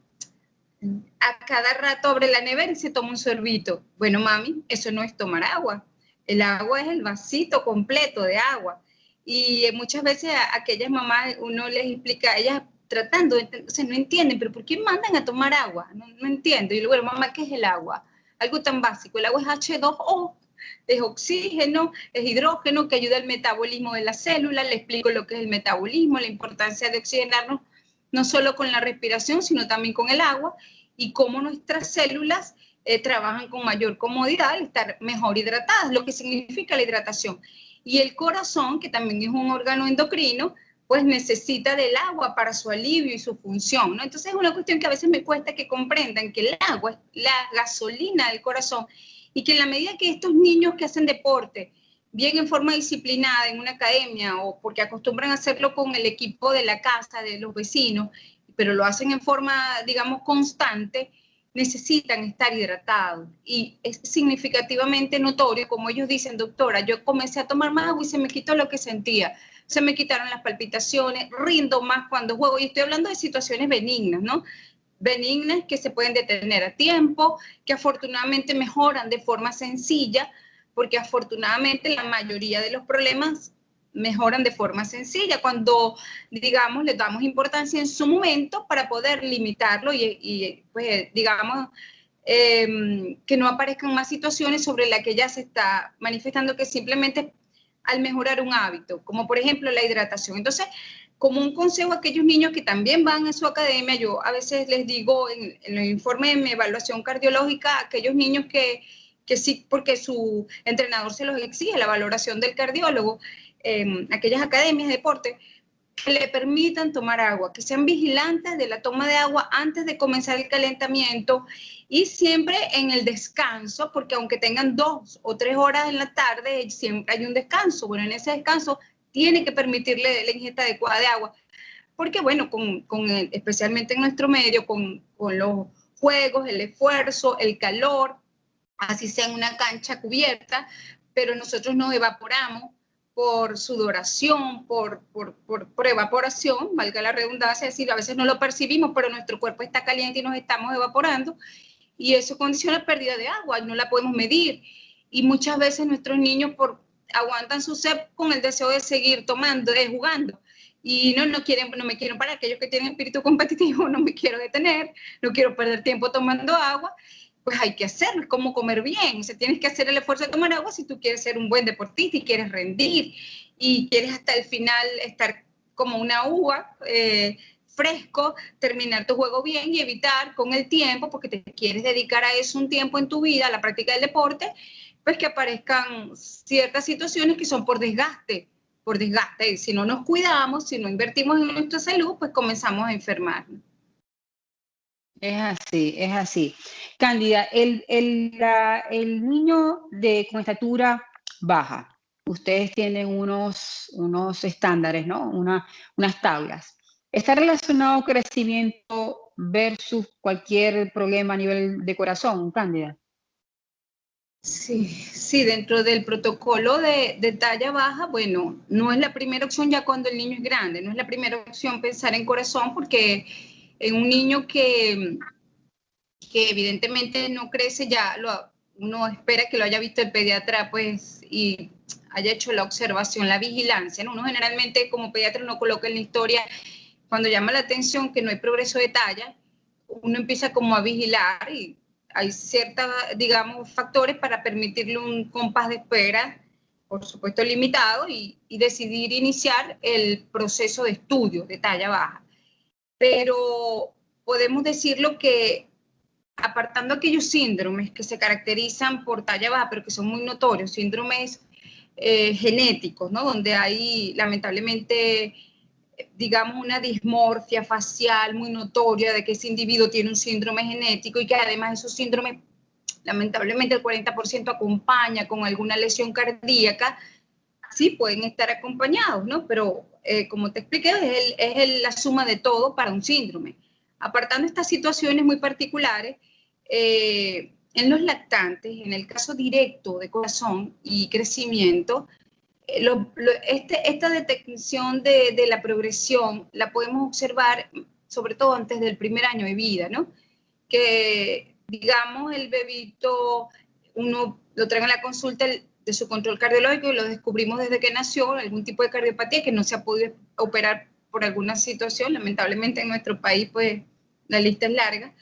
A cada rato abre la nevera y se toma un sorbito. Bueno, mami, eso no es tomar agua. El agua es el vasito completo de agua. Y muchas veces a aquellas mamás uno les explica, ellas tratando, o sea, no entienden, pero ¿por qué mandan a tomar agua? No entiendo. Y luego, bueno, mamá, ¿qué es el agua? Algo tan básico. El agua es H2O, es oxígeno, es hidrógeno que ayuda al metabolismo de las células. Le explico lo que es el metabolismo, la importancia de oxigenarnos no solo con la respiración, sino también con el agua, y cómo nuestras células trabajan con mayor comodidad al estar mejor hidratadas, lo que significa la hidratación. Y el corazón, que también es un órgano endocrino, pues necesita del agua para su alivio y su función, ¿no? Entonces es una cuestión que a veces me cuesta que comprendan que el agua es la gasolina del corazón, y que en la medida que estos niños que hacen deporte, bien en forma disciplinada en una academia o porque acostumbran a hacerlo con el equipo de la casa, de los vecinos, pero lo hacen en forma, digamos, constante, necesitan estar hidratados. Y es significativamente notorio, como ellos dicen, doctora, yo comencé a tomar más agua y se me quitó lo que sentía. Se me quitaron las palpitaciones, rindo más cuando juego. Y estoy hablando de situaciones benignas, ¿no? Benignas que se pueden detener a tiempo, que afortunadamente mejoran de forma sencilla, porque afortunadamente la mayoría de los problemas mejoran de forma sencilla cuando, digamos, les damos importancia en su momento para poder limitarlo y pues, digamos, que no aparezcan más situaciones sobre las que ya se está manifestando, que simplemente al mejorar un hábito, como por ejemplo la hidratación. Entonces, como un consejo a aquellos niños que también van a su academia, yo a veces les digo en el informe de mi evaluación cardiológica, a aquellos niños que sí, porque su entrenador se los exige, la valoración del cardiólogo, aquellas academias de deporte, que le permitan tomar agua, que sean vigilantes de la toma de agua antes de comenzar el calentamiento y siempre en el descanso, porque aunque tengan 2 o 3 horas en la tarde, siempre hay un descanso. Bueno, en ese descanso tiene que permitirle la ingesta adecuada de agua, porque bueno, especialmente en nuestro medio, con los juegos, el esfuerzo, el calor, así sea en una cancha cubierta, pero nosotros nos evaporamos por sudoración, por evaporación, valga la redundancia, es decir, a veces no lo percibimos, pero nuestro cuerpo está caliente y nos estamos evaporando, y eso condiciona pérdida de agua, y no la podemos medir, y muchas veces nuestros niños aguantan su sed con el deseo de seguir tomando, jugando, y no me quieren parar, aquellos que tienen espíritu competitivo, no me quiero detener, no quiero perder tiempo tomando agua, pues hay que hacerlo, es como comer bien, o sea, tienes que hacer el esfuerzo de tomar agua si tú quieres ser un buen deportista y quieres rendir y quieres hasta el final estar como una uva, fresco, terminar tu juego bien y evitar con el tiempo, porque te quieres dedicar a eso un tiempo en tu vida, a la práctica del deporte, pues que aparezcan ciertas situaciones que son por desgaste, y si no nos cuidamos, si no invertimos en nuestra salud, pues comenzamos a enfermarnos. Es así, es así. Cándida, el niño con estatura baja, ustedes tienen unos estándares, ¿no? Unas tablas. ¿Está relacionado crecimiento versus cualquier problema a nivel de corazón, Cándida? Sí, dentro del protocolo de talla baja, bueno, no es la primera opción ya cuando el niño es grande, no es la primera opción pensar en corazón, porque en un niño que evidentemente no crece, uno espera que lo haya visto el pediatra, pues, y haya hecho la observación, la vigilancia, ¿no? Uno generalmente como pediatra no coloca en la historia, cuando llama la atención que no hay progreso de talla, uno empieza como a vigilar y hay ciertos, digamos, factores para permitirle un compás de espera, por supuesto limitado, y decidir iniciar el proceso de estudio de talla baja. Pero podemos decirlo que apartando aquellos síndromes que se caracterizan por talla baja, pero que son muy notorios, síndromes genéticos, ¿no? Donde hay lamentablemente, digamos, una dismorfia facial muy notoria de que ese individuo tiene un síndrome genético y que además esos síndromes, lamentablemente el 40% acompaña con alguna lesión cardíaca, sí pueden estar acompañados, ¿no? Pero como te expliqué, es la suma de todo para un síndrome. Apartando estas situaciones muy particulares, en los lactantes, en el caso directo de corazón y crecimiento, esta detección de la progresión la podemos observar sobre todo antes del primer año de vida, ¿no? Que, digamos, el bebito, uno lo trae a la consulta de su control cardiológico y lo descubrimos desde que nació, algún tipo de cardiopatía que no se ha podido operar por alguna situación. Lamentablemente en nuestro país, pues, la lista es larga.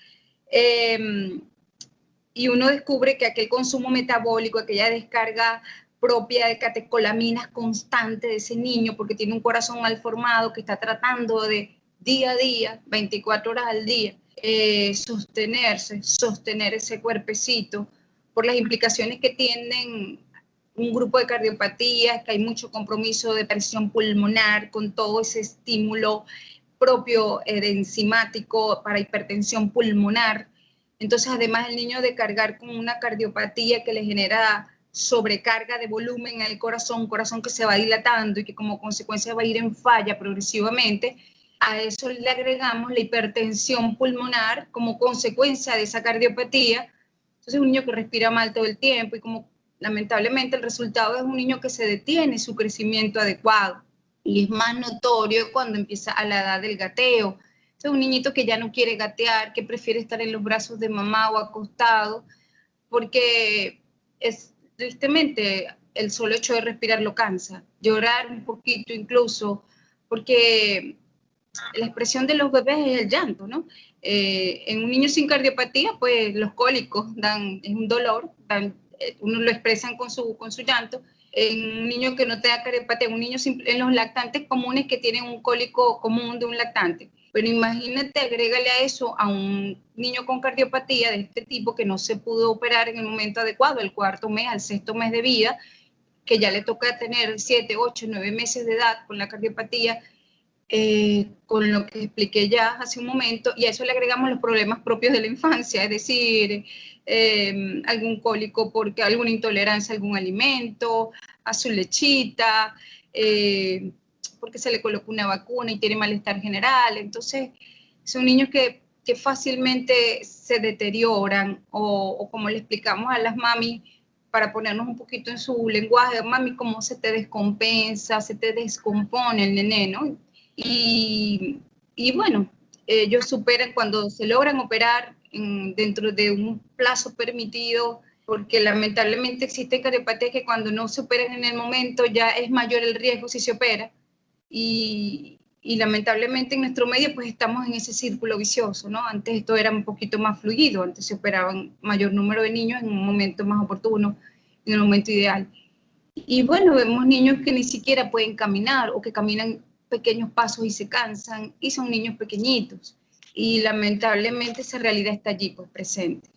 Y uno descubre que aquel consumo metabólico, aquella descarga propia de catecolaminas constante de ese niño, porque tiene un corazón mal formado que está tratando de día a día, 24 horas al día, sostener ese cuerpecito, por las implicaciones que tienen un grupo de cardiopatías, que hay mucho compromiso de presión pulmonar con todo ese estímulo propio de enzimático para hipertensión pulmonar. Entonces, además, el niño de cargar con una cardiopatía que le genera sobrecarga de volumen en el corazón, un corazón que se va dilatando y que como consecuencia va a ir en falla progresivamente, a eso le agregamos la hipertensión pulmonar como consecuencia de esa cardiopatía. Entonces, un niño que respira mal todo el tiempo y como lamentablemente el resultado es un niño que se detiene su crecimiento adecuado y es más notorio cuando empieza a la edad del gateo. Entonces, un niñito que ya no quiere gatear, que prefiere estar en los brazos de mamá o acostado, porque tristemente el solo hecho de respirar lo cansa, llorar un poquito incluso, porque la expresión de los bebés es el llanto, ¿no? En un niño sin cardiopatía, pues los cólicos es un dolor, uno lo expresan con su llanto. En un niño que no tenga cardiopatía, en los lactantes comunes que tienen un cólico común de un lactante. Pero imagínate, agrégale a eso a un niño con cardiopatía de este tipo que no se pudo operar en el momento adecuado, el cuarto mes, al sexto mes de vida, que ya le toca tener 7, 8, 9 meses de edad con la cardiopatía, con lo que expliqué ya hace un momento, y a eso le agregamos los problemas propios de la infancia, es decir, algún cólico porque alguna intolerancia a algún alimento, a su lechita, porque se le colocó una vacuna y tiene malestar general. Entonces, son niños que fácilmente se deterioran o como le explicamos a las mami, para ponernos un poquito en su lenguaje, mami, cómo se te descompensa, se te descompone el nené, ¿no? Y bueno, ellos superan cuando se logran operar dentro de un plazo permitido, porque lamentablemente existen cardiopatías que cuando no se operan en el momento ya es mayor el riesgo si se opera. Y lamentablemente en nuestro medio pues estamos en ese círculo vicioso, ¿no? Antes esto era un poquito más fluido, antes se operaban mayor número de niños en un momento más oportuno, en el momento ideal. Y bueno, vemos niños que ni siquiera pueden caminar o que caminan pequeños pasos y se cansan y son niños pequeñitos. Y lamentablemente esa realidad está allí, pues presente.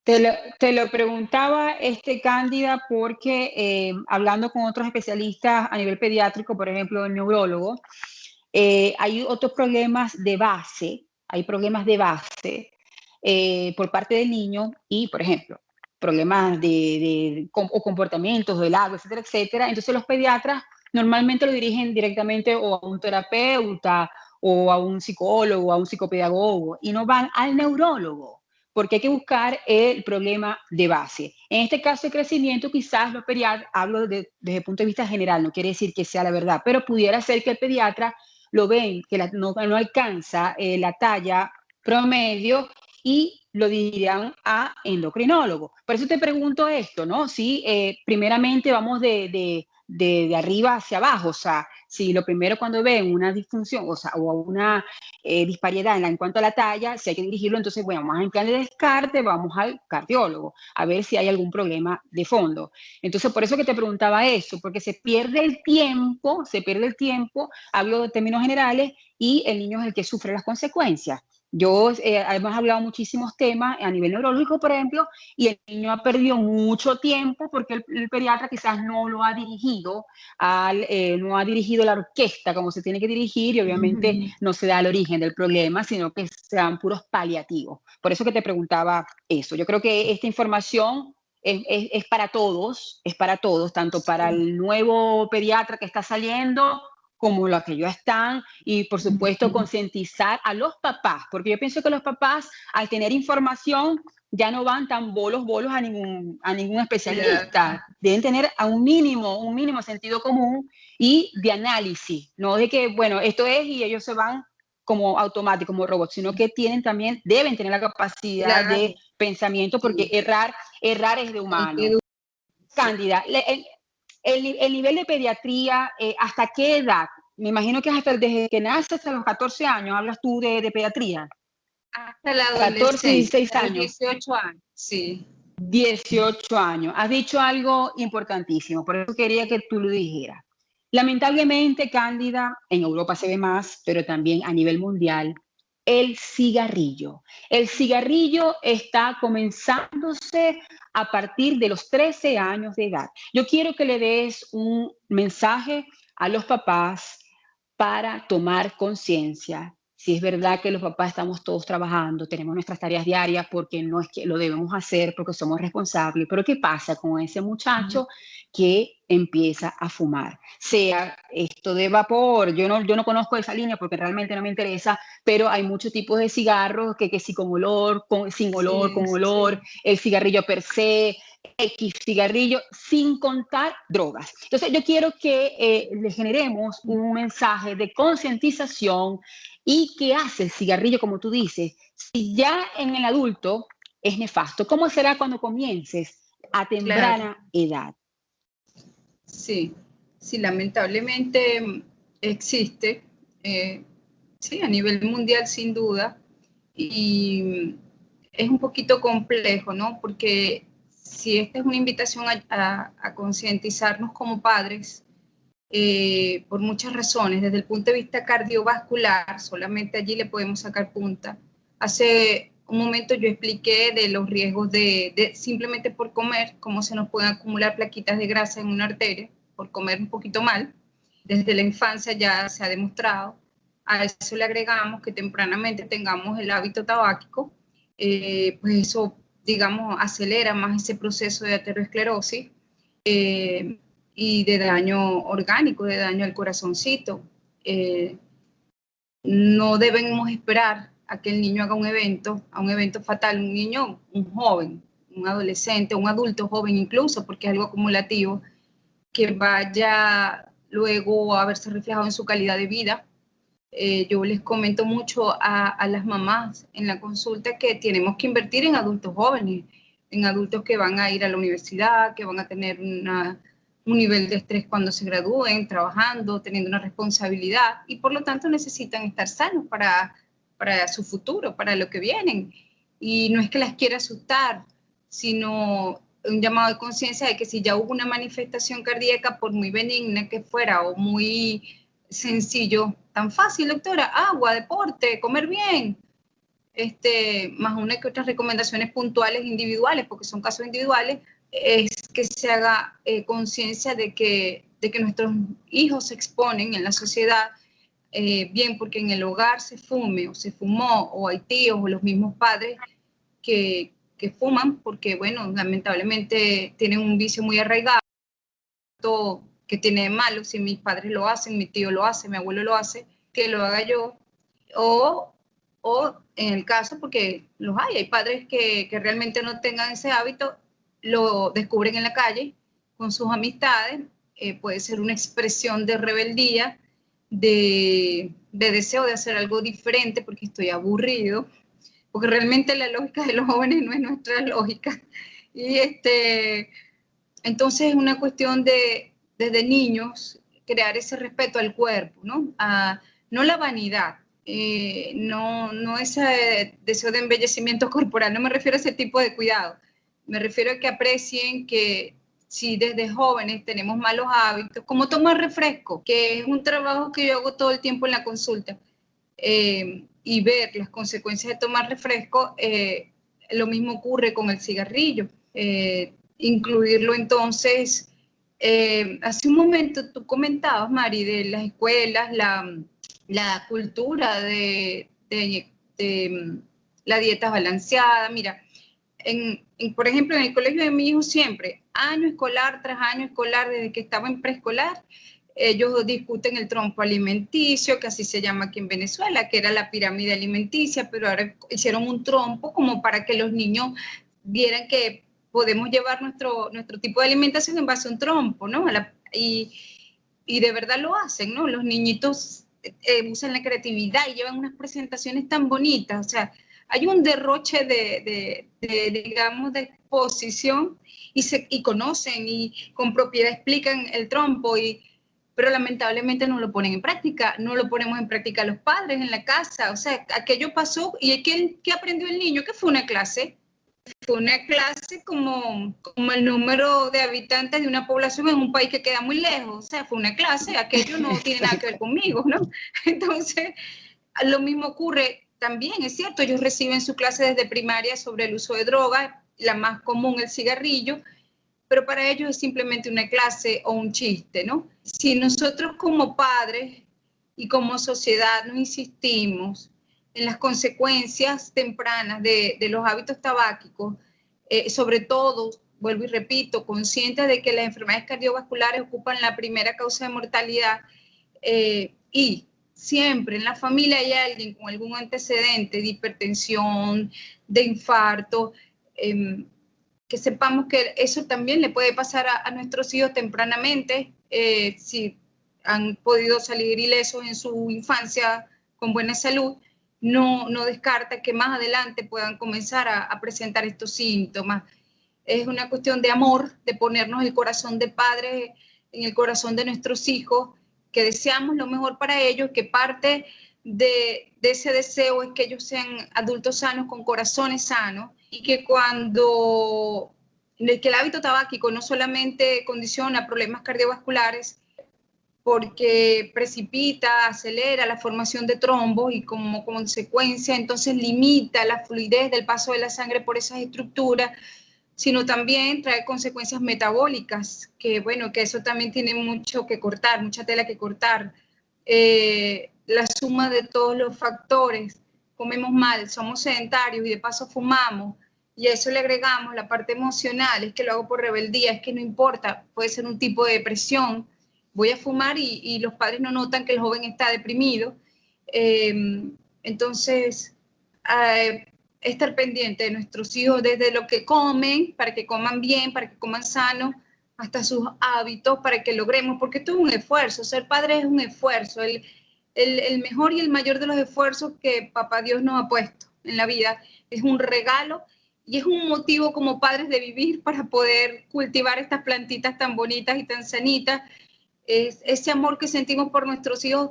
Te lo preguntaba, Cándida, porque hablando con otros especialistas a nivel pediátrico, por ejemplo, el neurólogo, hay otros problemas de base, por parte del niño y, por ejemplo, problemas o comportamientos del agua, etcétera, etcétera. Entonces los pediatras normalmente lo dirigen directamente o a un terapeuta o a un psicólogo, a un psicopedagogo y no van al neurólogo porque hay que buscar el problema de base. En este caso de crecimiento, quizás los pediatras, hablo desde el punto de vista general, no quiere decir que sea la verdad, pero pudiera ser que el pediatra lo ven, que no alcanza la talla promedio y lo dirán a endocrinólogo. Por eso te pregunto esto, ¿no? Si primeramente vamos de arriba hacia abajo, o sea, si lo primero cuando ven una disfunción, o sea, o una disparidad en cuanto a la talla, si hay que dirigirlo, entonces, bueno, vamos en plan de descarte, vamos al cardiólogo, a ver si hay algún problema de fondo. Entonces, por eso que te preguntaba eso, porque se pierde el tiempo, hablo de términos generales, y el niño es el que sufre las consecuencias. Hemos hablado muchísimos temas a nivel neurológico, por ejemplo, y el niño ha perdido mucho tiempo porque el pediatra quizás no lo ha dirigido, no ha dirigido la orquesta como se tiene que dirigir y obviamente no se da el origen del problema, sino que se dan puros paliativos. Por eso que te preguntaba eso. Yo creo que esta información es para todos, tanto para el nuevo pediatra que está saliendo como los que ya están, y por supuesto concientizar a los papás, porque yo pienso que los papás al tener información ya no van tan bolos a ningún Claro, especialista. Deben tener a un mínimo sentido común y de análisis, no de que, bueno, esto es y ellos se van como automáticos, como robots, sino que tienen también, deben tener la capacidad de claro, pensamiento porque sí. errar es de Hay que humano. sí. Cándida, el nivel de pediatría, ¿hasta qué edad? Me imagino que es hasta desde que nace hasta los 14 años, hablas tú de pediatría. Hasta la 14, adolescencia, 16 hasta los años. 18 años, sí. 18 años. Has dicho algo importantísimo, por eso quería que tú lo dijeras. Lamentablemente, Cándida, en Europa se ve más, pero también a nivel mundial, el cigarrillo. El cigarrillo está comenzándose a partir de los 13 años de edad. Yo quiero que le des un mensaje a los papás para tomar conciencia. Si es verdad que los papás estamos todos trabajando, tenemos nuestras tareas diarias porque no es que lo debemos hacer porque somos responsables, pero ¿qué pasa con ese Ujú. muchacho que empieza a fumar? Sea esto de vapor, yo no conozco esa línea porque realmente no me interesa, pero hay muchos tipos de cigarros que sí con olor, sin olor, Sí, con olor, sí, el cigarrillo per se, X cigarrillo, sin contar drogas. Entonces, yo quiero que le generemos un mensaje de concientización y qué hace el cigarrillo, como tú dices. Si ya en el adulto es nefasto, ¿cómo será cuando comiences a claro, temprana edad? sí. Sí, lamentablemente existe, eh, sí, a nivel mundial sin duda, y es un poquito complejo, ¿no? Porque si esta es una invitación a concientizarnos como padres, por muchas razones. Desde el punto de vista cardiovascular, solamente allí le podemos sacar punta. Hace un momento yo expliqué de los riesgos de simplemente por comer, cómo se nos pueden acumular plaquitas de grasa en una arteria, por comer un poquito mal. Desde la infancia ya se ha demostrado. A eso le agregamos que tempranamente tengamos el hábito tabáquico, pues eso, digamos, acelera más ese proceso de aterosclerosis. Eh, y de daño orgánico, de daño al corazoncito. Eh, no debemos esperar a que el niño haga a un evento fatal, un niño, un joven, un adolescente, un adulto joven incluso, porque es algo acumulativo, que vaya luego a verse reflejado en su calidad de vida. Yo les comento mucho a las mamás en la consulta que tenemos que invertir en adultos jóvenes, en adultos que van a ir a la universidad, que van a tener un nivel de estrés cuando se gradúen, trabajando, teniendo una responsabilidad y por lo tanto necesitan estar sanos para su futuro, para lo que vienen. Y no es que las quiera asustar, sino un llamado de conciencia de que si ya hubo una manifestación cardíaca, por muy benigna que fuera o muy sencillo, tan fácil, doctora, agua, deporte, comer bien, más una que otras recomendaciones puntuales individuales, porque son casos individuales, es que se haga conciencia de que nuestros hijos se exponen en la sociedad, bien porque en el hogar se fume o se fumó, o hay tíos o los mismos padres que fuman, porque bueno, lamentablemente tienen un vicio muy arraigado, que tiene de malo, si mis padres lo hacen, mi tío lo hace, mi abuelo lo hace, que lo haga yo, o, o en el caso, porque los hay padres que realmente no tengan ese hábito, lo descubren en la calle con sus amistades, puede ser una expresión de rebeldía, de deseo de hacer algo diferente porque estoy aburrido, porque realmente la lógica de los jóvenes no es nuestra lógica. Y entonces es una cuestión de, desde niños, crear ese respeto al cuerpo, ¿no? No la vanidad, no ese deseo de embellecimiento corporal, no me refiero a ese tipo de cuidado, me refiero a que aprecien que si desde jóvenes tenemos malos hábitos, como tomar refresco, que es un trabajo que yo hago todo el tiempo en la consulta, y ver las consecuencias de tomar refresco, lo mismo ocurre con el cigarrillo. Incluirlo entonces, hace un momento tú comentabas, Mari, de las escuelas, la cultura de la dieta balanceada. Mira, por ejemplo, en el colegio de mi hijo siempre, año escolar tras año escolar, desde que estaba en preescolar, ellos discuten el trompo alimenticio, que así se llama aquí en Venezuela, que era la pirámide alimenticia, pero ahora hicieron un trompo como para que los niños vieran que podemos llevar nuestro tipo de alimentación en base a un trompo, ¿no? Y de verdad lo hacen, ¿no? Los niñitos usan la creatividad y llevan unas presentaciones tan bonitas, o sea, hay un derroche digamos, de exposición y conocen y con propiedad explican el trompo, pero lamentablemente no lo ponen en práctica, no lo ponemos en práctica los padres en la casa, o sea, aquello pasó y ¿qué aprendió el niño? ¿Qué fue una clase? Fue una clase como el número de habitantes de una población en un país que queda muy lejos, o sea, fue una clase, aquello no tiene nada que ver conmigo, ¿no? Entonces, lo mismo ocurre también, es cierto, ellos reciben su clase desde primaria sobre el uso de drogas, la más común, el cigarrillo, pero para ellos es simplemente una clase o un chiste, ¿no? Si nosotros como padres y como sociedad no insistimos en las consecuencias tempranas de los hábitos tabáquicos, sobre todo, vuelvo y repito, conscientes de que las enfermedades cardiovasculares ocupan la primera causa de mortalidad, y siempre en la familia hay alguien con algún antecedente de hipertensión, de infarto, que sepamos que eso también le puede pasar a nuestros hijos tempranamente, si han podido salir ilesos en su infancia con buena salud, no descarta que más adelante puedan comenzar a presentar estos síntomas. Es una cuestión de amor, de ponernos el corazón de padre en el corazón de nuestros hijos, que deseamos lo mejor para ellos, que parte de ese deseo es que ellos sean adultos sanos, con corazones sanos, y que que el hábito tabáquico no solamente condiciona problemas cardiovasculares, porque precipita, acelera la formación de trombos y como consecuencia entonces limita la fluidez del paso de la sangre por esas estructuras, sino también trae consecuencias metabólicas, que bueno, que eso también tiene mucho que cortar, mucha tela que cortar. La suma de todos los factores, comemos mal, somos sedentarios y de paso fumamos, y a eso le agregamos la parte emocional, es que lo hago por rebeldía, es que no importa, puede ser un tipo de depresión, voy a fumar y los padres no notan que el joven está deprimido. Entonces, estar pendiente de nuestros hijos desde lo que comen, para que coman bien, para que coman sano, hasta sus hábitos, para que logremos, porque esto es un esfuerzo, ser padre es un esfuerzo, el mejor y el mayor de los esfuerzos que papá Dios nos ha puesto en la vida, es un regalo y es un motivo como padres de vivir para poder cultivar estas plantitas tan bonitas y tan sanitas, es ese amor que sentimos por nuestros hijos,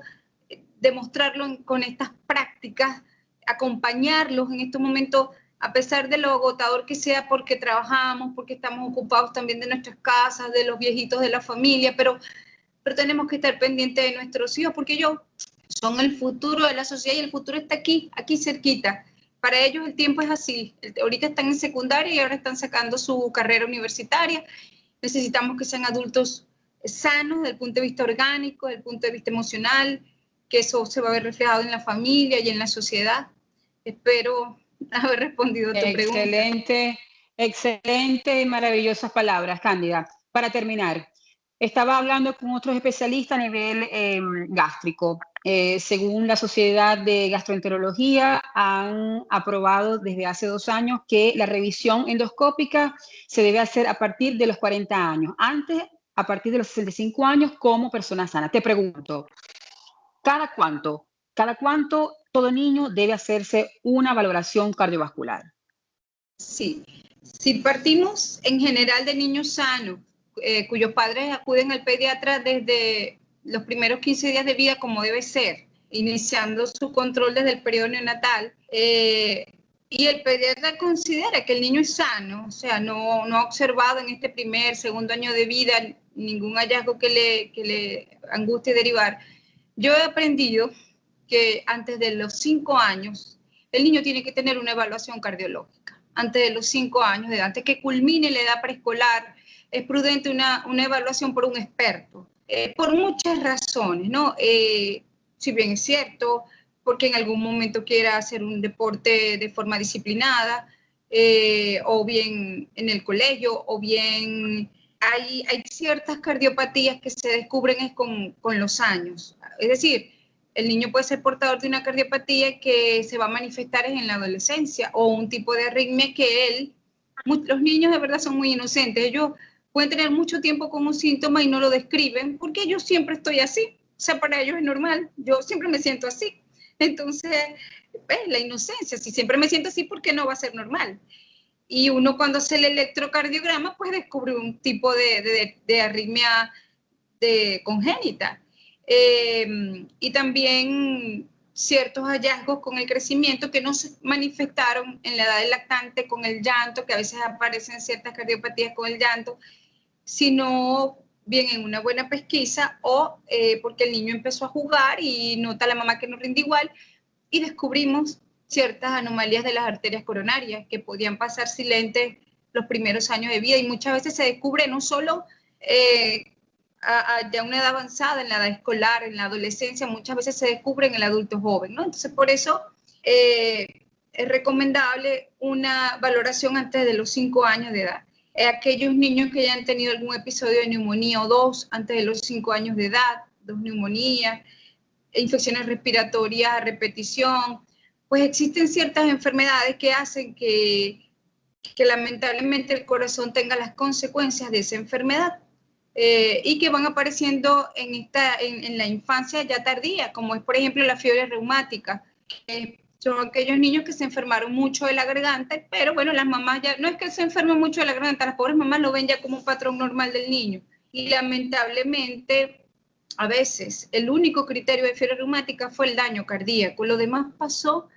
demostrarlo con estas prácticas, acompañarlos en estos momentos, a pesar de lo agotador que sea, porque trabajamos, porque estamos ocupados también de nuestras casas, de los viejitos de la familia, pero tenemos que estar pendientes de nuestros hijos, porque ellos son el futuro de la sociedad y el futuro está aquí cerquita. Para ellos el tiempo es así. Ahorita están en secundaria y ahora están sacando su carrera universitaria. Necesitamos que sean adultos sanos desde el punto de vista orgánico, desde el punto de vista emocional, que eso se va a ver reflejado en la familia y en la sociedad. Espero haber respondido a tu pregunta. Excelente, excelente y maravillosas palabras, Cándida. Para terminar, estaba hablando con otros especialistas a nivel gástrico. Según la Sociedad de Gastroenterología, han aprobado desde hace 2 años que la revisión endoscópica se debe hacer a partir de los 40 años. Antes, a partir de los 65 años, como persona sana. Te pregunto, ¿cada cuánto? ¿Cada cuánto todo niño debe hacerse una valoración cardiovascular? Sí, si partimos en general de niños sanos, cuyos padres acuden al pediatra desde los primeros 15 días de vida, como debe ser, iniciando su control desde el periodo neonatal, y el pediatra considera que el niño es sano, o sea, no ha observado en este segundo año de vida ningún hallazgo que le angustie derivar. Yo he aprendido que antes de los 5 años, el niño tiene que tener una evaluación cardiológica. Antes de los 5 años de edad, antes que culmine la edad preescolar, es prudente una evaluación por un experto, por muchas razones, ¿no? Si bien es cierto, porque en algún momento quiera hacer un deporte de forma disciplinada, o bien en el colegio, o bien hay ciertas cardiopatías que se descubren con los años. Es decir, el niño puede ser portador de una cardiopatía que se va a manifestar en la adolescencia, o un tipo de arritmia que los niños de verdad son muy inocentes. Ellos pueden tener mucho tiempo con un síntoma y no lo describen porque yo siempre estoy así. O sea, para ellos es normal. Yo siempre me siento así. Entonces, la inocencia. Si siempre me siento así, ¿por qué no va a ser normal? Y uno, cuando hace el electrocardiograma, pues descubre un tipo de arritmia congénita. Y también ciertos hallazgos con el crecimiento que no se manifestaron en la edad del lactante con el llanto, que a veces aparecen ciertas cardiopatías con el llanto, sino bien en una buena pesquisa, o porque el niño empezó a jugar y nota a la mamá que no rinde igual, y descubrimos ciertas anomalías de las arterias coronarias que podían pasar silentes los primeros años de vida, y muchas veces se descubre no solo a ya una edad avanzada, en la edad escolar, en la adolescencia, muchas veces se descubre en el adulto joven, ¿no? Entonces, por eso es recomendable una valoración antes de los 5 años de edad. Aquellos niños que ya han tenido algún episodio de neumonía o dos antes de los 5 años de edad, 2 neumonías, infecciones respiratorias a repetición, pues existen ciertas enfermedades que hacen que lamentablemente el corazón tenga las consecuencias de esa enfermedad, y que van apareciendo en la infancia ya tardía, como es por ejemplo la fiebre reumática. Son aquellos niños que se enfermaron mucho de la garganta, pero bueno, las mamás ya, no es que se enfermen mucho de la garganta, las pobres mamás lo ven ya como un patrón normal del niño, y lamentablemente a veces el único criterio de fiebre reumática fue el daño cardíaco, lo demás pasó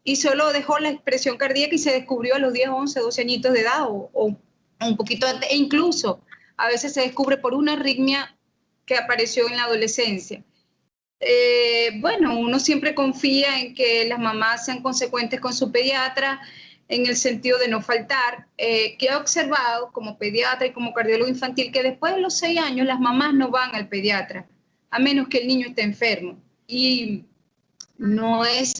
y solo dejó la expresión cardíaca y se descubrió a los 10, 11, 12 añitos de edad, o un poquito antes, e incluso a veces se descubre por una arritmia que apareció en la adolescencia. Bueno, uno siempre confía en que las mamás sean consecuentes con su pediatra, en el sentido de no faltar, que he observado como pediatra y como cardiólogo infantil que después de los 6 años las mamás no van al pediatra, a menos que el niño esté enfermo. Y no es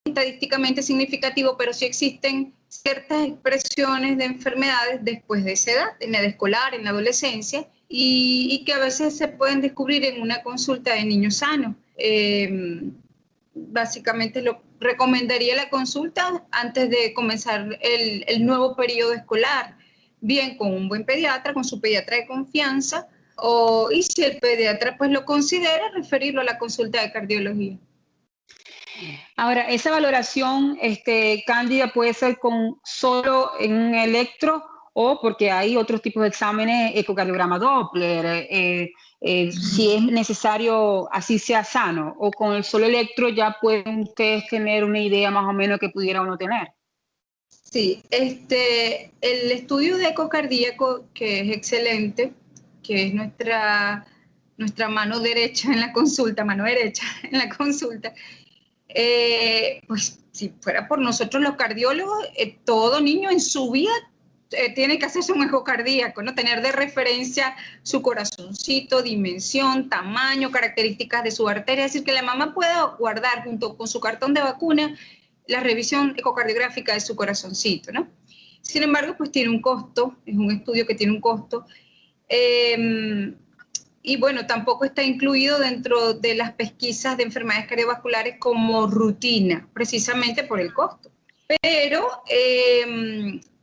estadísticamente significativo, pero sí existen ciertas expresiones de enfermedades después de esa edad, en la edad escolar, en la adolescencia, y que a veces se pueden descubrir en una consulta de niños sanos. Básicamente lo recomendaría la consulta antes de comenzar el nuevo periodo escolar, bien con un buen pediatra, con su pediatra de confianza, y si el pediatra pues lo considera, referirlo a la consulta de cardiología. Ahora, esa valoración, Cándida, puede ser con solo en un electro, o porque hay otros tipos de exámenes, ecocardiograma Doppler, si es necesario, así sea sano, o con el solo electro ya pueden ustedes tener una idea más o menos que pudiera uno tener. Sí, el estudio de ecocardíaco, que es excelente, que es nuestra mano derecha en la consulta, pues si fuera por nosotros los cardiólogos, todo niño en su vida tiene que hacerse un ecocardíaco, ¿no? Tener de referencia su corazoncito, dimensión, tamaño, características de su arteria, es decir, que la mamá pueda guardar junto con su cartón de vacuna la revisión ecocardiográfica de su corazoncito, ¿no? Sin embargo, pues tiene un costo, es un estudio que tiene un costo, y bueno, tampoco está incluido dentro de las pesquisas de enfermedades cardiovasculares como rutina, precisamente por el costo. Pero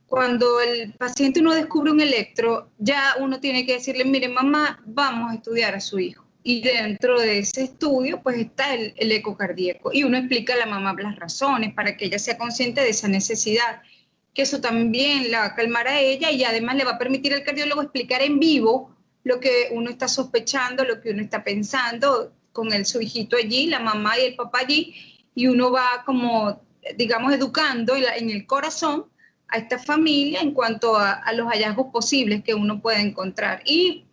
cuando el paciente no descubre un electro, ya uno tiene que decirle, mire mamá, vamos a estudiar a su hijo. Y dentro de ese estudio, pues está el ecocardíaco. Y uno explica a la mamá las razones para que ella sea consciente de esa necesidad, que eso también la va a calmar a ella, y además le va a permitir al cardiólogo explicar en vivo lo que uno está sospechando, lo que uno está pensando, con su hijito allí, la mamá y el papá allí, y uno va como, digamos, educando en el corazón a esta familia en cuanto a los hallazgos posibles que uno puede encontrar, y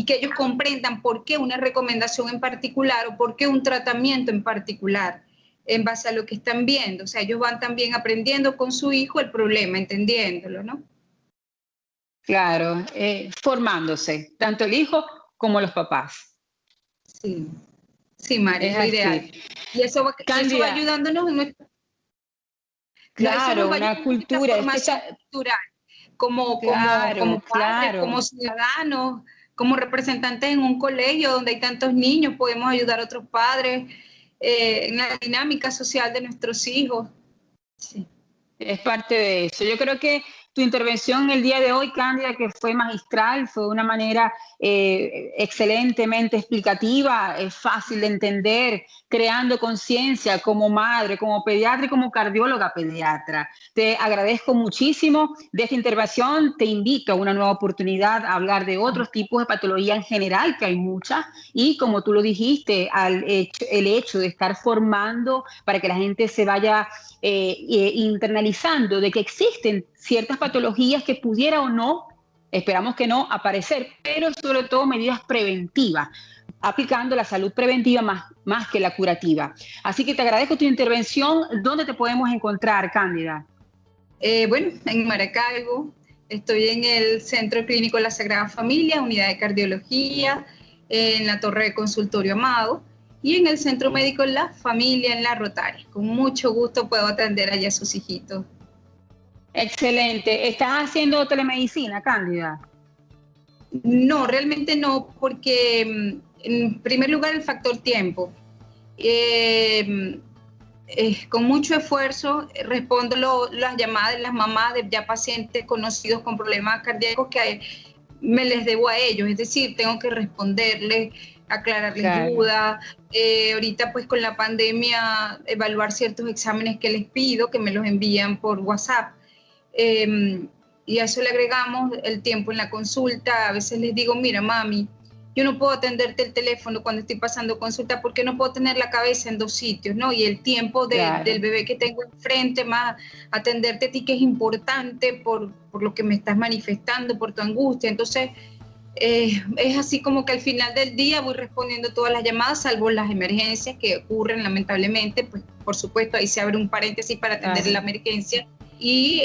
que ellos comprendan por qué una recomendación en particular o por qué un tratamiento en particular en base a lo que están viendo. O sea, ellos van también aprendiendo con su hijo el problema, entendiéndolo, ¿no? Claro, formándose, tanto el hijo como los papás. Sí, sí, Mari, es lo ideal. Y eso va ayudándonos en nuestra... Claro, una cultura. formación cultural. Claro, como padres, claro. como ciudadanos, como representantes en un colegio donde hay tantos niños, podemos ayudar a otros padres en la dinámica social de nuestros hijos. Sí. Es parte de eso. Yo creo que tu intervención el día de hoy, Cándida, que fue magistral, fue de una manera excelentemente explicativa, fácil de entender, creando conciencia como madre, como pediatra y como cardióloga pediatra. Te agradezco muchísimo de esta intervención. Te invito a una nueva oportunidad a hablar de otros tipos de patología en general, que hay muchas, y como tú lo dijiste, el hecho de estar formando para que la gente se vaya internalizando de que existen ciertas patologías que pudiera o no, esperamos que no, aparecer, pero sobre todo medidas preventivas, aplicando la salud preventiva más que la curativa. Así que te agradezco tu intervención. ¿Dónde te podemos encontrar, Cándida? Bueno, en Maracaibo, estoy en el Centro Clínico La Sagrada Familia, Unidad de Cardiología, en la Torre de Consultorio Amado, y en el Centro Médico La Familia, en La Rotaria. Con mucho gusto puedo atender allá a sus hijitos. Excelente. ¿Estás haciendo telemedicina, Cándida? No, realmente no, porque en primer lugar el factor tiempo. Con mucho esfuerzo respondo las llamadas de las mamás de ya pacientes conocidos con problemas cardíacos que me les debo a ellos, es decir, tengo que responderles, aclararles Claro. dudas, ahorita pues con la pandemia evaluar ciertos exámenes que les pido, que me los envían por WhatsApp. Y a eso le agregamos el tiempo en la consulta. A veces les digo, mira mami, yo no puedo atenderte el teléfono cuando estoy pasando consulta porque no puedo tener la cabeza en dos sitios, ¿no? Y el tiempo Claro. del bebé que tengo enfrente, más atenderte a ti que es importante por lo que me estás manifestando, por tu angustia. Entonces, es así como que al final del día voy respondiendo todas las llamadas, salvo las emergencias que ocurren lamentablemente, pues por supuesto ahí se abre un paréntesis para atender la emergencia. Y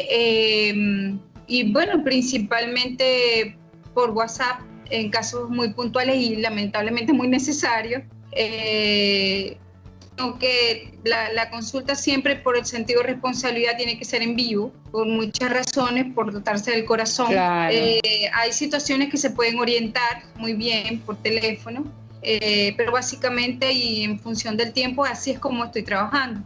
bueno, principalmente por WhatsApp en casos muy puntuales y lamentablemente muy necesarios. Aunque la consulta siempre por el sentido de responsabilidad tiene que ser en vivo, por muchas razones, por tratarse del corazón. Claro. Hay situaciones que se pueden orientar muy bien por teléfono, pero básicamente y en función del tiempo, así es como estoy trabajando.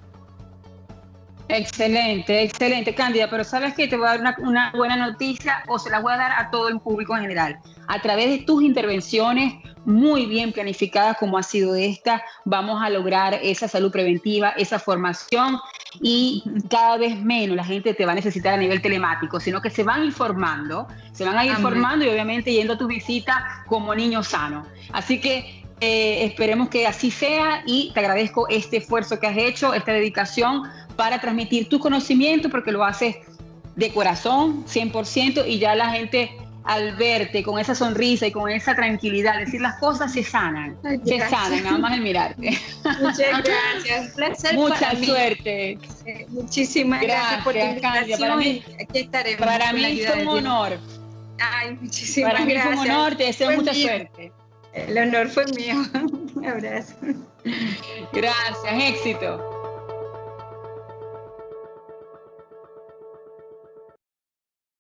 Excelente, excelente, Cándida, pero ¿sabes qué? Te voy a dar una buena noticia o se la voy a dar a todo el público en general. A través de tus intervenciones muy bien planificadas como ha sido esta, vamos a lograr esa salud preventiva, esa formación y cada vez menos la gente te va a necesitar a nivel telemático, sino que se van informando, se van a ir formando y obviamente yendo a tu visita como niño sano. Así que esperemos que así sea y te agradezco este esfuerzo que has hecho, esta dedicación para transmitir tu conocimiento, porque lo haces de corazón, 100%, y ya la gente al verte con esa sonrisa y con esa tranquilidad, decir las cosas se sanan, nada más al mirarte. Muchas gracias, un placer. Mucha suerte. Muchísimas gracias por tu invitación. Para mí, aquí estaremos. Para mí fue un honor. Ay, muchísimas gracias. Para mí fue un honor, te deseo mucha suerte. El honor fue mío. Un abrazo. Gracias, éxito.